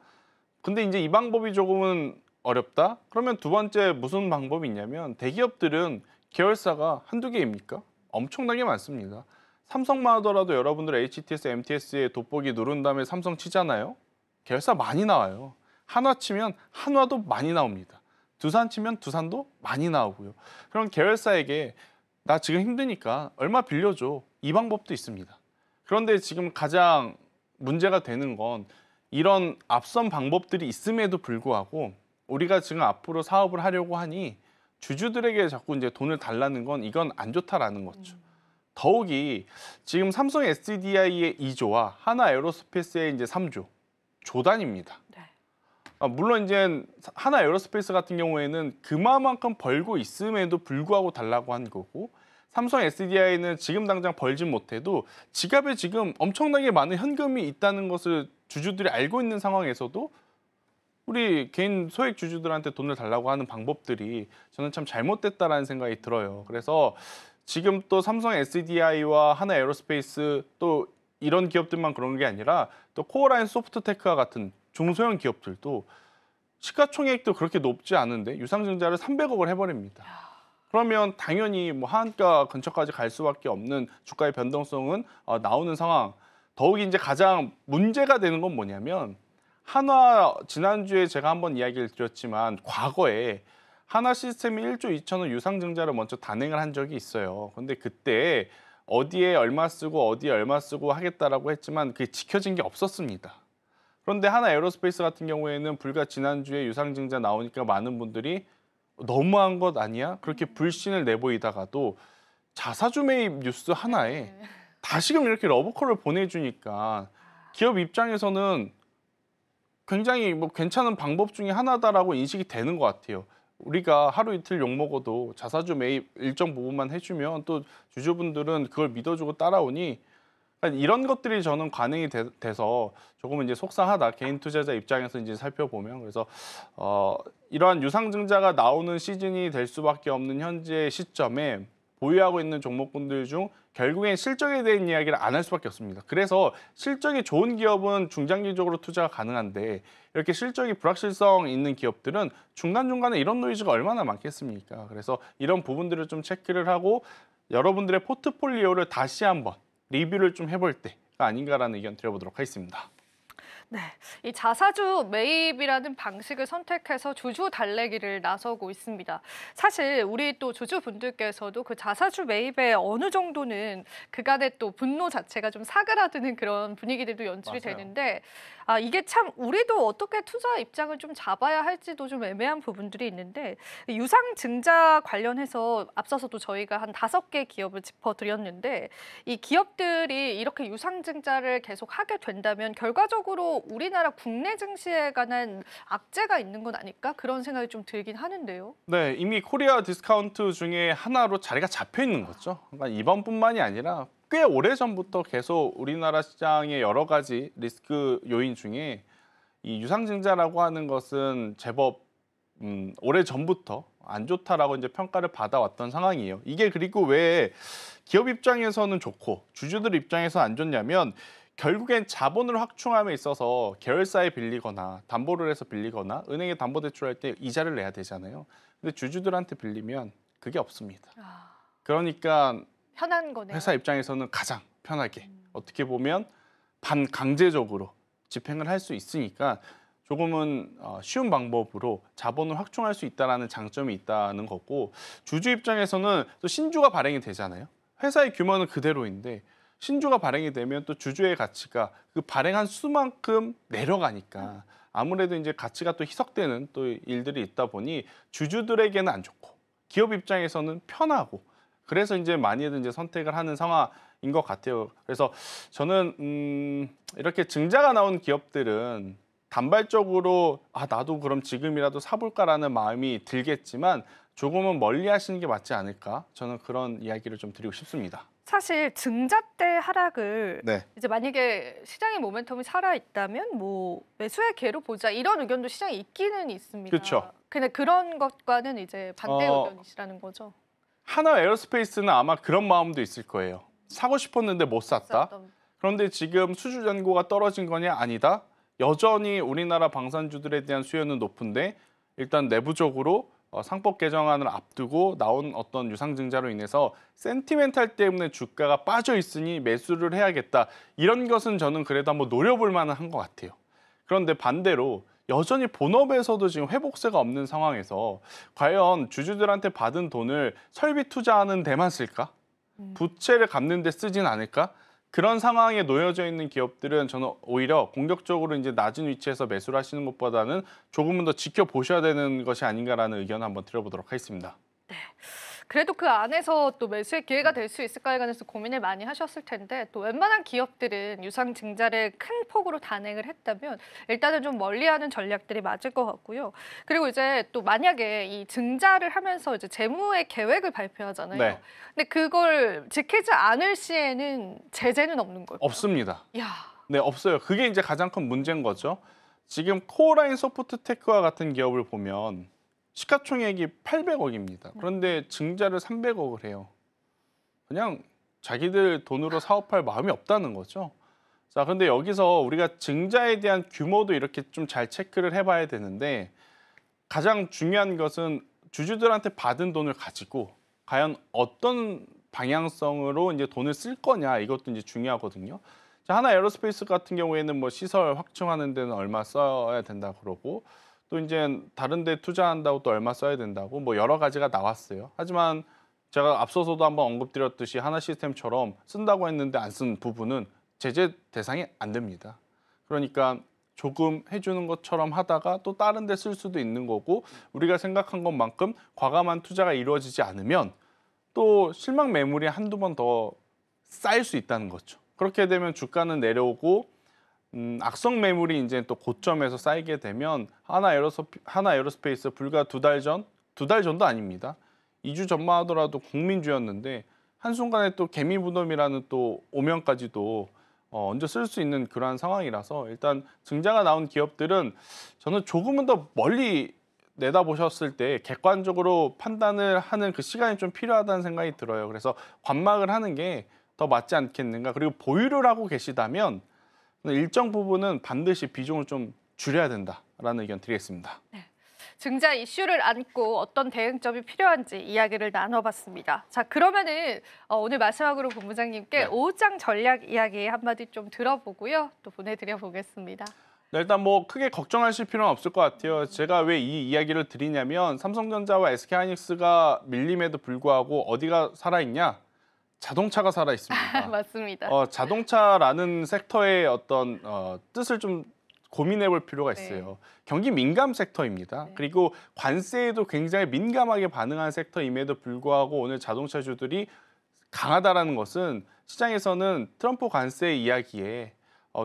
Speaker 2: 근데 이제 이 방법이 조금은 어렵다? 그러면 두 번째 무슨 방법이 있냐면 대기업들은 계열사가 한두 개입니까? 엄청나게 많습니다. 삼성만 하더라도 여러분들 HTS, MTS에 돋보기 누른 다음에 삼성 치잖아요. 계열사 많이 나와요. 한화 치면 한화도 많이 나옵니다. 두산 치면 두산도 많이 나오고요. 그럼 계열사에게 나 지금 힘드니까 얼마 빌려줘. 이 방법도 있습니다. 그런데 지금 가장 문제가 되는 건 이런 앞선 방법들이 있음에도 불구하고 우리가 지금 앞으로 사업을 하려고 하니 주주들에게 자꾸 이제 돈을 달라는 건 이건 안 좋다라는 거죠. 더욱이 지금 삼성 SDI의 2조와 하나 에어로스페이스의 이제 3조 조단입니다.
Speaker 1: 네.
Speaker 2: 물론 이제 하나 에어로스페이스 같은 경우에는 그만큼 벌고 있음에도 불구하고 달라고 한 거고 삼성 SDI는 지금 당장 벌진 못해도 지갑에 지금 엄청나게 많은 현금이 있다는 것을 주주들이 알고 있는 상황에서도 우리 개인 소액 주주들한테 돈을 달라고 하는 방법들이 저는 참 잘못됐다라는 생각이 들어요. 그래서 지금 또 삼성 SDI와 하나 에어로스페이스 또 이런 기업들만 그런 게 아니라 또 코어라인 소프트테크와 같은 중소형 기업들도 시가총액도 그렇게 높지 않은데 유상증자를 300억을 해버립니다. 그러면 당연히 뭐 하한가 근처까지 갈 수밖에 없는 주가의 변동성은 나오는 상황. 더욱이 이제 가장 문제가 되는 건 뭐냐면 한화 지난주에 제가 한번 이야기를 드렸지만 과거에 한화 시스템이 1조 2천억 유상증자를 먼저 단행을 한 적이 있어요. 근데 그때 어디에 얼마 쓰고 어디에 얼마 쓰고 하겠다라고 했지만 그게 지켜진 게 없었습니다. 그런데 하나 에어로스페이스 같은 경우에는 불과 지난주에 유상증자 나오니까 많은 분들이 너무한 것 아니야? 그렇게 불신을 내보이다가도 자사주 매입 뉴스 하나에 다시금 이렇게 러브콜을 보내주니까 기업 입장에서는 굉장히 뭐 괜찮은 방법 중에 하나다라고 인식이 되는 것 같아요. 우리가 하루 이틀 욕먹어도 자사주 매입 일정 부분만 해주면 또 주주분들은 그걸 믿어주고 따라오니 이런 것들이 저는 관행이 돼서 조금은 이제 속상하다. 개인 투자자 입장에서 이제 살펴보면 그래서 이러한 유상증자가 나오는 시즌이 될 수밖에 없는 현재 시점에 보유하고 있는 종목군들 중 결국엔 실적에 대한 이야기를 안 할 수밖에 없습니다. 그래서 실적이 좋은 기업은 중장기적으로 투자가 가능한데 이렇게 실적이 불확실성 있는 기업들은 중간중간에 이런 노이즈가 얼마나 많겠습니까? 그래서 이런 부분들을 좀 체크를 하고 여러분들의 포트폴리오를 다시 한번 리뷰를 좀 해볼 때가 아닌가라는 의견 드려보도록 하겠습니다.
Speaker 1: 네, 이 자사주 매입이라는 방식을 선택해서 주주 달래기를 나서고 있습니다. 사실 우리 또 주주분들께서도 그 자사주 매입에 어느 정도는 그간의 또 분노 자체가 좀 사그라드는 그런 분위기들도 연출이
Speaker 2: 맞아요.
Speaker 1: 되는데 이게 참 우리도 어떻게 투자 입장을 좀 잡아야 할지도 좀 애매한 부분들이 있는데 유상증자 관련해서 앞서서도 저희가 한 5개 기업을 짚어드렸는데 이 기업들이 이렇게 유상증자를 계속 하게 된다면 결과적으로 우리나라 국내 증시에 관한 악재가 있는 건 아닐까? 그런 생각이 좀 들긴 하는데요.
Speaker 2: 네, 이미 코리아 디스카운트 중에 하나로 자리가 잡혀 있는 거죠. 그러니까 이번뿐만이 아니라 꽤 오래전부터 계속 우리나라 시장의 여러 가지 리스크 요인 중에 이 유상증자라고 하는 것은 제법 오래전부터 안 좋다라고 이제 평가를 받아왔던 상황이에요. 이게 그리고 왜 기업 입장에서는 좋고 주주들 입장에서 안 좋냐면 결국엔 자본을 확충함에 있어서 계열사에 빌리거나 담보를 해서 빌리거나 은행에 담보대출할 때 이자를 내야 되잖아요. 근데 주주들한테 빌리면 그게 없습니다. 그러니까
Speaker 1: 편한 거네요.
Speaker 2: 회사 입장에서는 가장 편하게 어떻게 보면 반강제적으로 집행을 할 수 있으니까 조금은 쉬운 방법으로 자본을 확충할 수 있다는 장점이 있다는 거고 주주 입장에서는 또 신주가 발행이 되잖아요. 회사의 규모는 그대로인데 신주가 발행이 되면 또 주주의 가치가 그 발행한 수만큼 내려가니까 아무래도 이제 가치가 또 희석되는 또 일들이 있다 보니 주주들에게는 안 좋고 기업 입장에서는 편하고 그래서 이제 많이들 이제 선택을 하는 상황인 것 같아요. 그래서 저는 이렇게 증자가 나온 기업들은 단발적으로 나도 그럼 지금이라도 사볼까라는 마음이 들겠지만 조금은 멀리 하시는 게 맞지 않을까? 저는 그런 이야기를 좀 드리고 싶습니다.
Speaker 1: 사실 증자 때 하락을
Speaker 2: 네.
Speaker 1: 이제 만약에 시장의 모멘텀이 살아 있다면 뭐 매수의 기회로 보자 이런 의견도 시장에 있기는 있습니다.
Speaker 2: 그렇죠.
Speaker 1: 근데 그런 것과는 이제 반대
Speaker 2: 어,
Speaker 1: 의견이시라는 거죠.
Speaker 2: 하나 에어로스페이스는 아마 그런 마음도 있을 거예요. 사고 싶었는데 못 샀다. 그런데 지금 수주 잔고가 떨어진 거냐? 아니다. 여전히 우리나라 방산주들에 대한 수요는 높은데 일단 내부적으로 상법 개정안을 앞두고 나온 어떤 유상증자로 인해서 센티멘탈 때문에 주가가 빠져 있으니 매수를 해야겠다. 이런 것은 저는 그래도 한번 노려볼 만한 것 같아요. 그런데 반대로 여전히 본업에서도 지금 회복세가 없는 상황에서 과연 주주들한테 받은 돈을 설비 투자하는 데만 쓸까? 부채를 갚는 데 쓰진 않을까? 그런 상황에 놓여져 있는 기업들은 저는 오히려 공격적으로 이제 낮은 위치에서 매수를 하시는 것보다는 조금은 더 지켜보셔야 되는 것이 아닌가라는 의견을 한번 드려보도록 하겠습니다.
Speaker 1: 그래도 그 안에서 또 매수의 기회가 될 수 있을까에 관해서 고민을 많이 하셨을 텐데 또 웬만한 기업들은 유상 증자를 큰 폭으로 단행을 했다면 일단은 좀 멀리하는 전략들이 맞을 것 같고요. 그리고 이제 또 만약에 이 증자를 하면서 이제 재무의 계획을 발표하잖아요.
Speaker 2: 네.
Speaker 1: 근데 그걸 지키지 않을 시에는 제재는 없는 걸까요?
Speaker 2: 없습니다.
Speaker 1: 야,
Speaker 2: 네, 없어요. 그게 이제 가장 큰 문제인 거죠. 지금 코어라인 소프트테크와 같은 기업을 보면 시가총액이 800억입니다. 그런데 증자를 300억을 해요. 그냥 자기들 돈으로 사업할 마음이 없다는 거죠. 자, 근데 여기서 우리가 증자에 대한 규모도 이렇게 좀 잘 체크를 해봐야 되는데 가장 중요한 것은 주주들한테 받은 돈을 가지고 과연 어떤 방향성으로 이제 돈을 쓸 거냐 이것도 이제 중요하거든요. 자, 하나 에어로스페이스 같은 경우에는 뭐 시설 확충하는 데는 얼마 써야 된다 그러고 또 이제 다른 데 투자한다고 또 얼마 써야 된다고 뭐 여러 가지가 나왔어요. 하지만 제가 앞서서도 한번 언급드렸듯이 하나 시스템처럼 쓴다고 했는데 안 쓴 부분은 제재 대상이 안 됩니다. 그러니까 조금 해주는 것처럼 하다가 또 다른 데 쓸 수도 있는 거고 우리가 생각한 것만큼 과감한 투자가 이루어지지 않으면 또 실망 매물이 한두 번 더 쌓일 수 있다는 거죠. 그렇게 되면 주가는 내려오고 악성 매물이 이제 또 고점에서 쌓이게 되면 하나 에어로스페이스 불과 두 달 전도 아닙니다. 2주 전만 하더라도 국민주였는데 한순간에 또 개미부덤이라는 또 오명까지도 얹어 쓸 수 있는 그러한 상황이라서 일단 증자가 나온 기업들은 저는 조금은 더 멀리 내다보셨을 때 객관적으로 판단을 하는 그 시간이 좀 필요하다는 생각이 들어요. 그래서 관망을 하는 게 더 맞지 않겠는가. 그리고 보유를 하고 계시다면 일정 부분은 반드시 비중을 좀 줄여야 된다라는 의견 드리겠습니다.
Speaker 1: 네. 증자 이슈를 안고 어떤 대응점이 필요한지 이야기를 나눠봤습니다. 자, 그러면은 오늘 마지막으로 본부장님께
Speaker 2: 네.
Speaker 1: 오후장 전략 이야기 한마디 좀 들어보고요. 또 보내드려 보겠습니다.
Speaker 2: 네, 일단 뭐 크게 걱정하실 필요는 없을 것 같아요. 제가 왜 이 이야기를 드리냐면 삼성전자와 SK하이닉스가 밀림에도 불구하고 어디가 살아있냐? 자동차가 살아있습니다.
Speaker 1: 맞습니다.
Speaker 2: 자동차라는 섹터의 어떤 뜻을 좀 고민해 볼 필요가 있어요.
Speaker 1: 네.
Speaker 2: 경기 민감 섹터입니다.
Speaker 1: 네.
Speaker 2: 그리고 관세에도 굉장히 민감하게 반응한 섹터임에도 불구하고 오늘 자동차주들이 강하다라는 것은 시장에서는 트럼프 관세 이야기에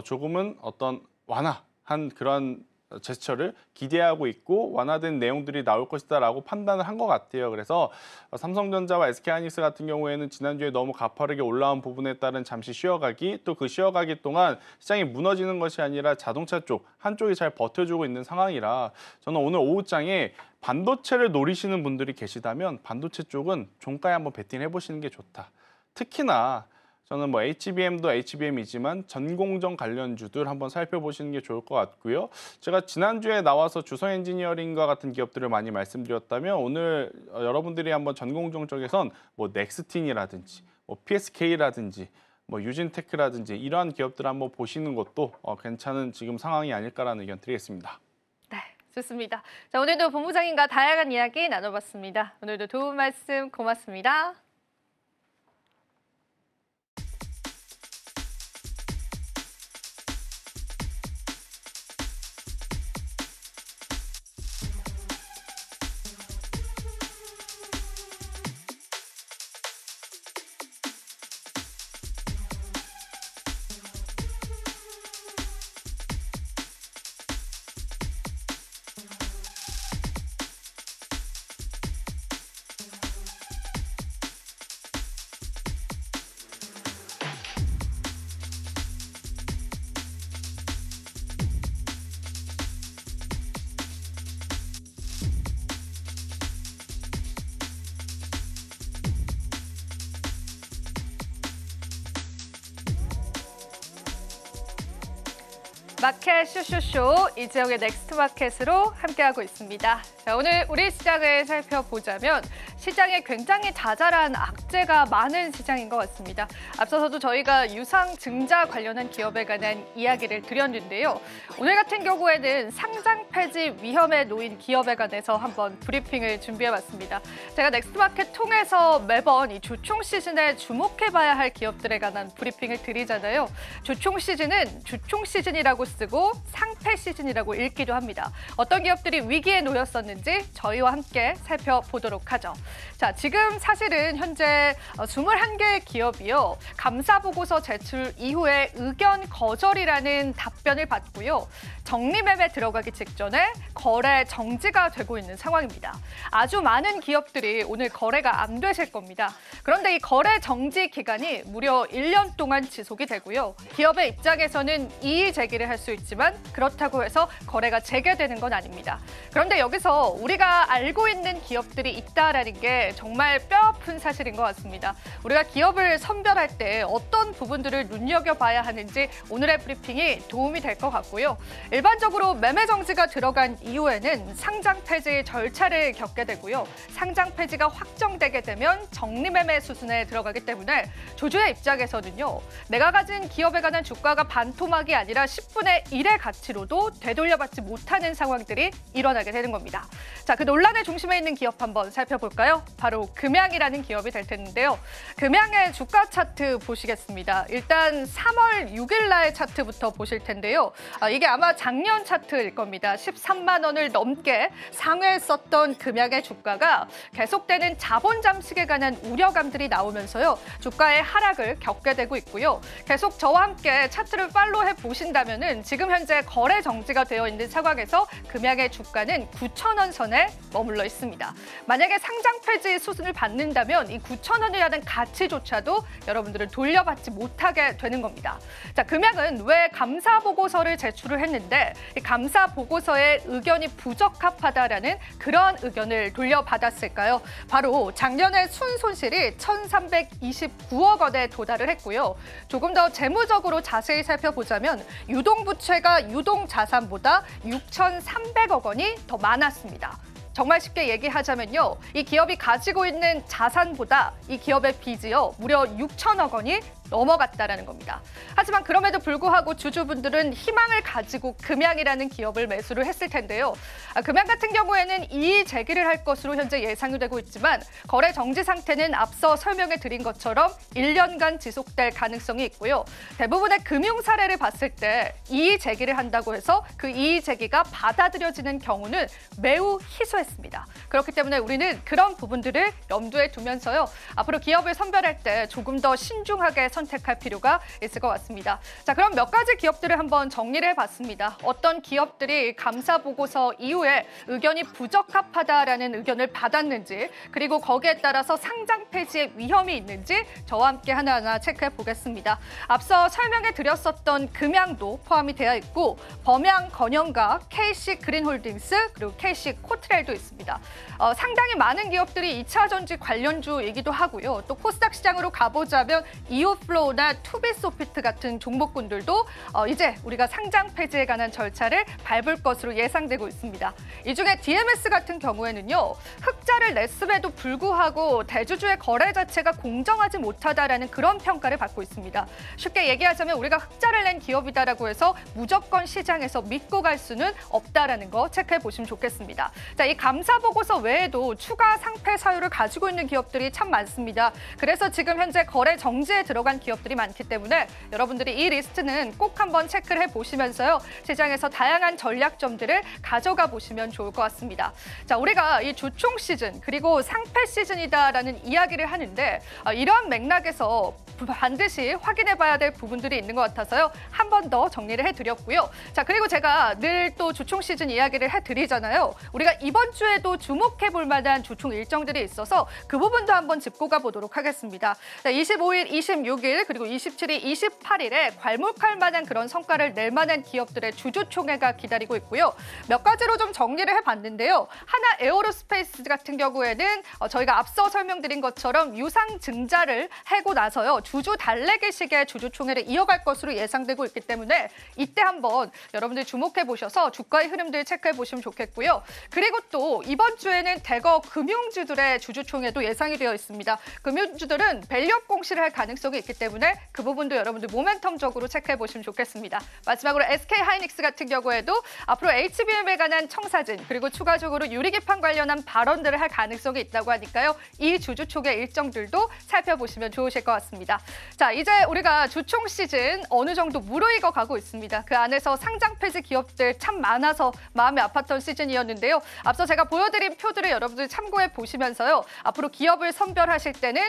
Speaker 2: 조금은 어떤 완화한 그런 제스처를 기대하고 있고 완화된 내용들이 나올 것이다라고 판단을 한 것 같아요. 그래서 삼성전자와 SK하이닉스 같은 경우에는 지난주에 너무 가파르게 올라온 부분에 따른 잠시 쉬어가기 또 그 쉬어가기 동안 시장이 무너지는 것이 아니라 자동차 쪽 한쪽이 잘 버텨주고 있는 상황이라 저는 오늘 오후장에 반도체를 노리시는 분들이 계시다면 반도체 쪽은 종가에 한번 베팅해 보시는 게 좋다. 특히나 저는 뭐 HBM도 HBM이지만 전공정 관련주들 한번 살펴보시는 게 좋을 것 같고요. 제가 지난주에 나와서 주성 엔지니어링과 같은 기업들을 많이 말씀드렸다면 오늘 여러분들이 한번 전공정 쪽에선 뭐 넥스틴이라든지 뭐 PSK라든지 뭐 유진테크라든지 이러한 기업들 한번 보시는 것도 괜찮은 지금 상황이 아닐까라는 의견 드리겠습니다.
Speaker 1: 네, 좋습니다. 자, 오늘도 본부장님과 다양한 이야기 나눠봤습니다. 오늘도 도움 말씀 고맙습니다. 마켓 쇼쇼쇼 이지영의 넥스트 마켓으로 함께하고 있습니다. 자, 오늘 우리 시장을 살펴보자면 시장에 굉장히 자잘한 악재가 많은 시장인 것 같습니다. 앞서서도 저희가 유상 증자 관련한 기업에 관한 이야기를 드렸는데요. 오늘 같은 경우에는 상장 폐지 위험에 놓인 기업에 관해서 한번 브리핑을 준비해봤습니다. 제가 넥스트 마켓 통해서 매번 이 주총 시즌에 주목해봐야 할 기업들에 관한 브리핑을 드리잖아요. 주총 시즌은 주총 시즌이라고 쓰고 상패 시즌이라고 읽기도 합니다. 어떤 기업들이 위기에 놓였었는지 저희와 함께 살펴보도록 하죠. 자, 지금 사실은 현재 21개의 기업이요. 감사보고서 제출 이후에 의견 거절이라는 답변을 받고요. 정리매매 들어가기 직전에 거래 정지가 되고 있는 상황입니다. 아주 많은 기업들이 오늘 거래가 안 되실 겁니다. 그런데 이 거래 정지 기간이 무려 1년 동안 지속이 되고요. 기업의 입장에서는 이의 제기를 할 수 있지만 그렇다고 해서 거래가 재개되는 건 아닙니다. 그런데 여기서 우리가 알고 있는 기업들이 있다라는 게 정말 뼈아픈 사실인 것 같습니다. 우리가 기업을 선별할 때 어떤 부분들을 눈여겨봐야 하는지 오늘의 브리핑이 도움이 될 것 같고요. 일반적으로 매매 정지가 들어간 이후에는 상장 폐지 절차를 겪게 되고요. 상장 폐지가 확정되게 되면 정리매매 수순에 들어가기 때문에 조주의 입장에서는요. 내가 가진 기업에 관한 주가가 반토막이 아니라 10분의 1의 가치로도 되돌려받지 못하는 상황들이 일어나게 되는 겁니다. 자, 그 논란의 중심에 있는 기업 한번 살펴볼까요? 바로 금양이라는 기업이 될 텐데요. 금양의 주가 차트 보시겠습니다. 일단 3월 6일 날 차트부터 보실 텐데요. 이게 아마 작년 차트일 겁니다. 13만 원을 넘게 상회했었던 금양의 주가가 계속되는 자본 잠식에 관한 우려감들이 나오면서요. 주가의 하락을 겪게 되고 있고요. 계속 저와 함께 차트를 팔로우해 보신다면은 지금 현재 거래 정지가 되어 있는 상황에서 금양의 주가는 9,000원 선에 머물러 있습니다. 만약에 상장 폐지 수순을 받는다면 이 9,000원이라는 가치조차도 여러분들은 돌려받지 못하게 되는 겁니다. 자, 금양은 왜 감사 보고서를 제출을 했는데 이 감사 보고서의 의견이 부적합하다라는 그런 의견을 돌려받았을까요? 바로 작년에 순손실이 1,329억 원에 도달을 했고요. 조금 더 재무적으로 자세히 살펴보자면 유동부채가 유동자산보다 6,300억 원이 더 많았습니다. 정말 쉽게 얘기하자면요. 이 기업이 가지고 있는 자산보다 이 기업의 빚이요. 무려 6천억 원이 넘어갔다라는 겁니다. 하지만 그럼에도 불구하고 주주분들은 희망을 가지고 금양이라는 기업을 매수를 했을 텐데요. 금양 같은 경우에는 이의 제기를 할 것으로 현재 예상이 되고 있지만 거래 정지 상태는 앞서 설명해 드린 것처럼 1년간 지속될 가능성이 있고요. 대부분의 금융 사례를 봤을 때 이의 제기를 한다고 해서 그 이의 제기가 받아들여지는 경우는 매우 희소했습니다. 그렇기 때문에 우리는 그런 부분들을 염두에 두면서요. 앞으로 기업을 선별할 때 조금 더 신중하게 선택할 필요가 있을 것 같습니다. 자, 그럼 몇 가지 기업들을 한번 정리를 해봤습니다. 어떤 기업들이 감사 보고서 이후에 의견이 부적합하다라는 의견을 받았는지, 그리고 거기에 따라서 상장 폐지의 위험이 있는지 저와 함께 하나하나 체크해 보겠습니다. 앞서 설명해 드렸었던 금양도 포함이 되어 있고 범양 건영과 KC 그린홀딩스 그리고 KC 코트렐도 있습니다. 상당히 많은 기업들이 2차 전지 관련주이기도 하고요. 또 코스닥 시장으로 가보자면 이오플로우나 투비소피트 같은 종목군들도 이제 우리가 상장 폐지에 관한 절차를 밟을 것으로 예상되고 있습니다. 이 중에 DMS 같은 경우에는요. 흑자를 냈음에도 불구하고 대주주의 거래 자체가 공정하지 못하다라는 그런 평가를 받고 있습니다. 쉽게 얘기하자면 우리가 흑자를 낸 기업이다라고 해서 무조건 시장에서 믿고 갈 수는 없다라는 거 체크해 보시면 좋겠습니다. 자, 이 감사 보고서 외에도 추가 상패 사유를 가지고 있는 기업들이 참 많습니다. 그래서 지금 현재 거래 정지에 들어간 기업들이 많기 때문에 여러분들이 이 리스트는 꼭 한번 체크를 해보시면서요. 시장에서 다양한 전략점들을 가져가 보시면 좋을 것 같습니다. 자, 우리가 이 주총 시즌 그리고 상패 시즌이다라는 이야기를 하는데 이런 맥락에서 반드시 확인해봐야 될 부분들이 있는 것 같아서요. 한 번 더 정리를 해드렸고요. 자, 그리고 제가 늘 또 주총 시즌 이야기를 해드리잖아요. 우리가 이번 주에도 주목해볼 만한 주총 일정들이 있어서 그 부분도 한번 짚고 가보도록 하겠습니다. 자, 25일, 26일 26일 그리고 27일, 28일에 괄목할 만한 그런 성과를 낼 만한 기업들의 주주총회가 기다리고 있고요. 몇 가지로 좀 정리를 해봤는데요. 하나 에어로스페이스 같은 경우에는 저희가 앞서 설명드린 것처럼 유상증자를 하고 나서요. 주주 달래기식의 주주총회를 이어갈 것으로 예상되고 있기 때문에 이때 한번 여러분들 주목해 보셔서 주가의 흐름들 체크해 보시면 좋겠고요. 그리고 또 이번 주에는 대거 금융주들의 주주총회도 예상이 되어 있습니다. 금융주들은 밸류업 공시를 할 가능성이 있기 때문에 그 부분도 여러분들 모멘텀적으로 체크해 보시면 좋겠습니다. 마지막으로 SK하이닉스 같은 경우에도 앞으로 HBM에 관한 청사진 그리고 추가적으로 유리기판 관련한 발언들을 할 가능성이 있다고 하니까요. 이 주주총회 일정들도 살펴보시면 좋으실 것 같습니다. 자, 이제 우리가 주총 시즌 어느 정도 무르익어 가고 있습니다. 그 안에서 상장 폐지 기업들 참 많아서 마음이 아팠던 시즌이었는데요. 앞서 제가 보여드린 표들을 여러분들 참고해 보시면서요. 앞으로 기업을 선별하실 때는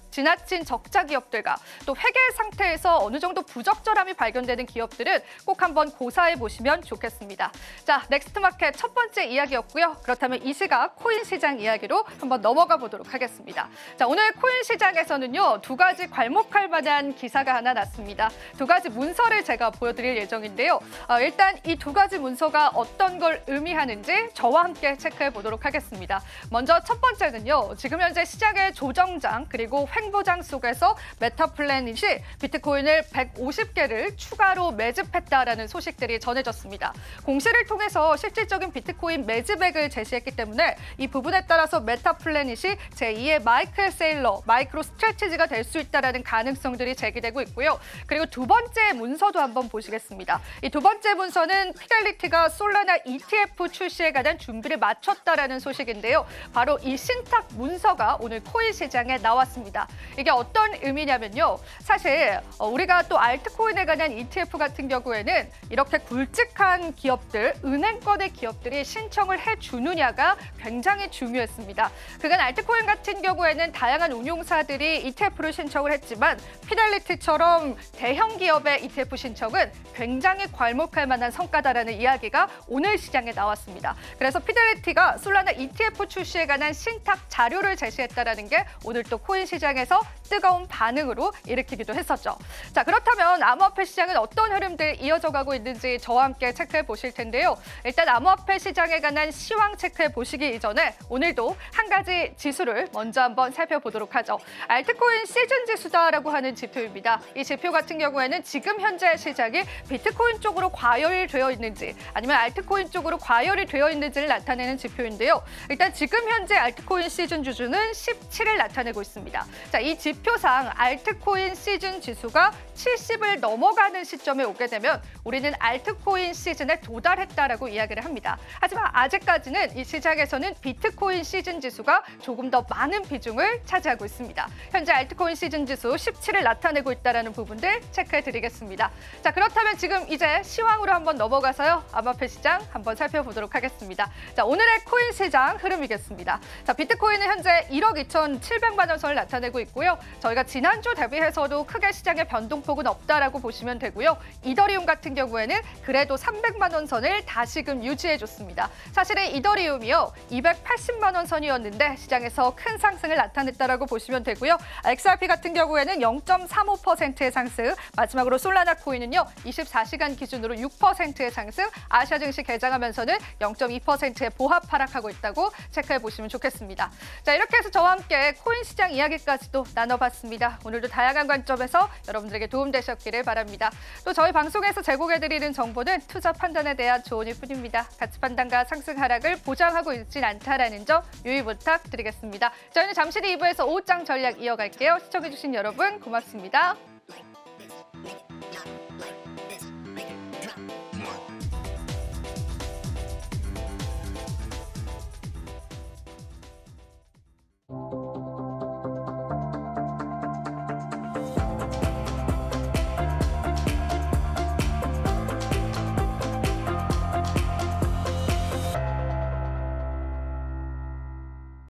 Speaker 1: 지나친 적자 기업들과 또 회계 상태에서 어느 정도 부적절함이 발견되는 기업들은 꼭 한번 고사해 보시면 좋겠습니다. 자, 넥스트 마켓 첫 번째 이야기였고요. 그렇다면 이 시각 코인 시장 이야기로 한번 넘어가 보도록 하겠습니다. 자, 오늘 코인 시장에서는요. 두 가지 괄목할 만한 기사가 하나 났습니다. 두 가지 문서를 제가 보여드릴 예정인데요. 일단 이 두 가지 문서가 어떤 걸 의미하는지 저와 함께 체크해 보도록 하겠습니다. 먼저 첫 번째는요. 지금 현재 시장의 조정장 그리고 횡보장 속에서 메타플래닛이 비트코인을 150개를 추가로 매집했다라는 소식들이 전해졌습니다. 공시를 통해서 실질적인 비트코인 매집액을 제시했기 때문에 이 부분에 따라서 메타플래닛이 제2의 마이클 세일러, 마이크로 스트래티지가 될 수 있다는 가능성들이 제기되고 있고요. 그리고 두 번째 문서도 한번 보시겠습니다. 이 두 번째 문서는 피델리티가 솔라나 ETF 출시에 관한 준비를 마쳤다라는 소식인데요. 바로 이 신탁 문서가 오늘 코인 시장에 나왔습니다. 이게 어떤 의미냐면요. 사실 우리가 또 알트코인에 관한 ETF 같은 경우에는 이렇게 굵직한 기업들, 은행권의 기업들이 신청을 해주느냐가 굉장히 중요했습니다. 그간 알트코인 같은 경우에는 다양한 운용사들이 ETF를 신청을 했지만 피델리티처럼 대형 기업의 ETF 신청은 굉장히 괄목할 만한 성과다라는 이야기가 오늘 시장에 나왔습니다. 그래서 피델리티가 솔라나 ETF 출시에 관한 신탁 자료를 제시했다는 게 오늘 또 코인 시장에서 뜨거운 반응으로 일으키기도 했었죠. 자, 그렇다면 암호화폐 시장은 어떤 흐름들 이어져 가고 있는지 저와 함께 체크해 보실 텐데요. 일단 암호화폐 시장에 관한 시황 체크해 보시기 이전에 오늘도 한 가지 지수를 먼저 한번 살펴보도록 하죠. 알트코인 시즌 지수다라고 하는 지표입니다. 이 지표 같은 경우에는 지금 현재 시장이 비트코인 쪽으로 과열이 되어 있는지 아니면 알트코인 쪽으로 과열이 되어 있는지를 나타내는 지표인데요. 일단 지금 현재 알트코인 시즌 주주는 17을 나타내고 있습니다. 자, 이 지표상 알트코인 시즌 지수가 70을 넘어가는 시점에 오게 되면 우리는 알트코인 시즌에 도달했다라고 이야기를 합니다. 하지만 아직까지는 이 시장에서는 비트코인 시즌 지수가 조금 더 많은 비중을 차지하고 있습니다. 현재 알트코인 시즌 지수 17을 나타내고 있다는 부분들 체크해 드리겠습니다. 자, 그렇다면 지금 이제 시황으로 한번 넘어가서요. 암호화폐 시장 한번 살펴보도록 하겠습니다. 자, 오늘의 코인 시장 흐름이겠습니다. 자, 비트코인은 현재 1억 2,700만 원 선을 나타내고 있고요. 저희가 지난주 대비해서도 크게 시장의 변동폭은 없다라고 보시면 되고요. 이더리움 같은 경우에는 그래도 300만 원 선을 다시금 유지해줬습니다. 사실은 이더리움이요 280만 원 선이었는데 시장에서 큰 상승을 나타냈다라고 보시면 되고요. XRP 같은 경우에는 0.35%의 상승, 마지막으로 솔라나 코인은요 24시간 기준으로 6%의 상승, 아시아 증시 개장하면서는 0.2%의 보합 하락하고 있다고 체크해 보시면 좋겠습니다. 자, 이렇게 해서 저와 함께 코인 시장 이야기까지도 나눠봤습니다. 오늘도 다양한 관점에서 여러분들에게 도움되셨기를 바랍니다. 또 저희 방송에서 제공해드리는 정보는 투자 판단에 대한 조언일 뿐입니다. 가치 판단과 상승 하락을 보장하고 있진 않다라는 점 유의 부탁드리겠습니다. 저희는 잠시 뒤 2부에서 오후장 전략 이어갈게요. 시청해주신 여러분 고맙습니다.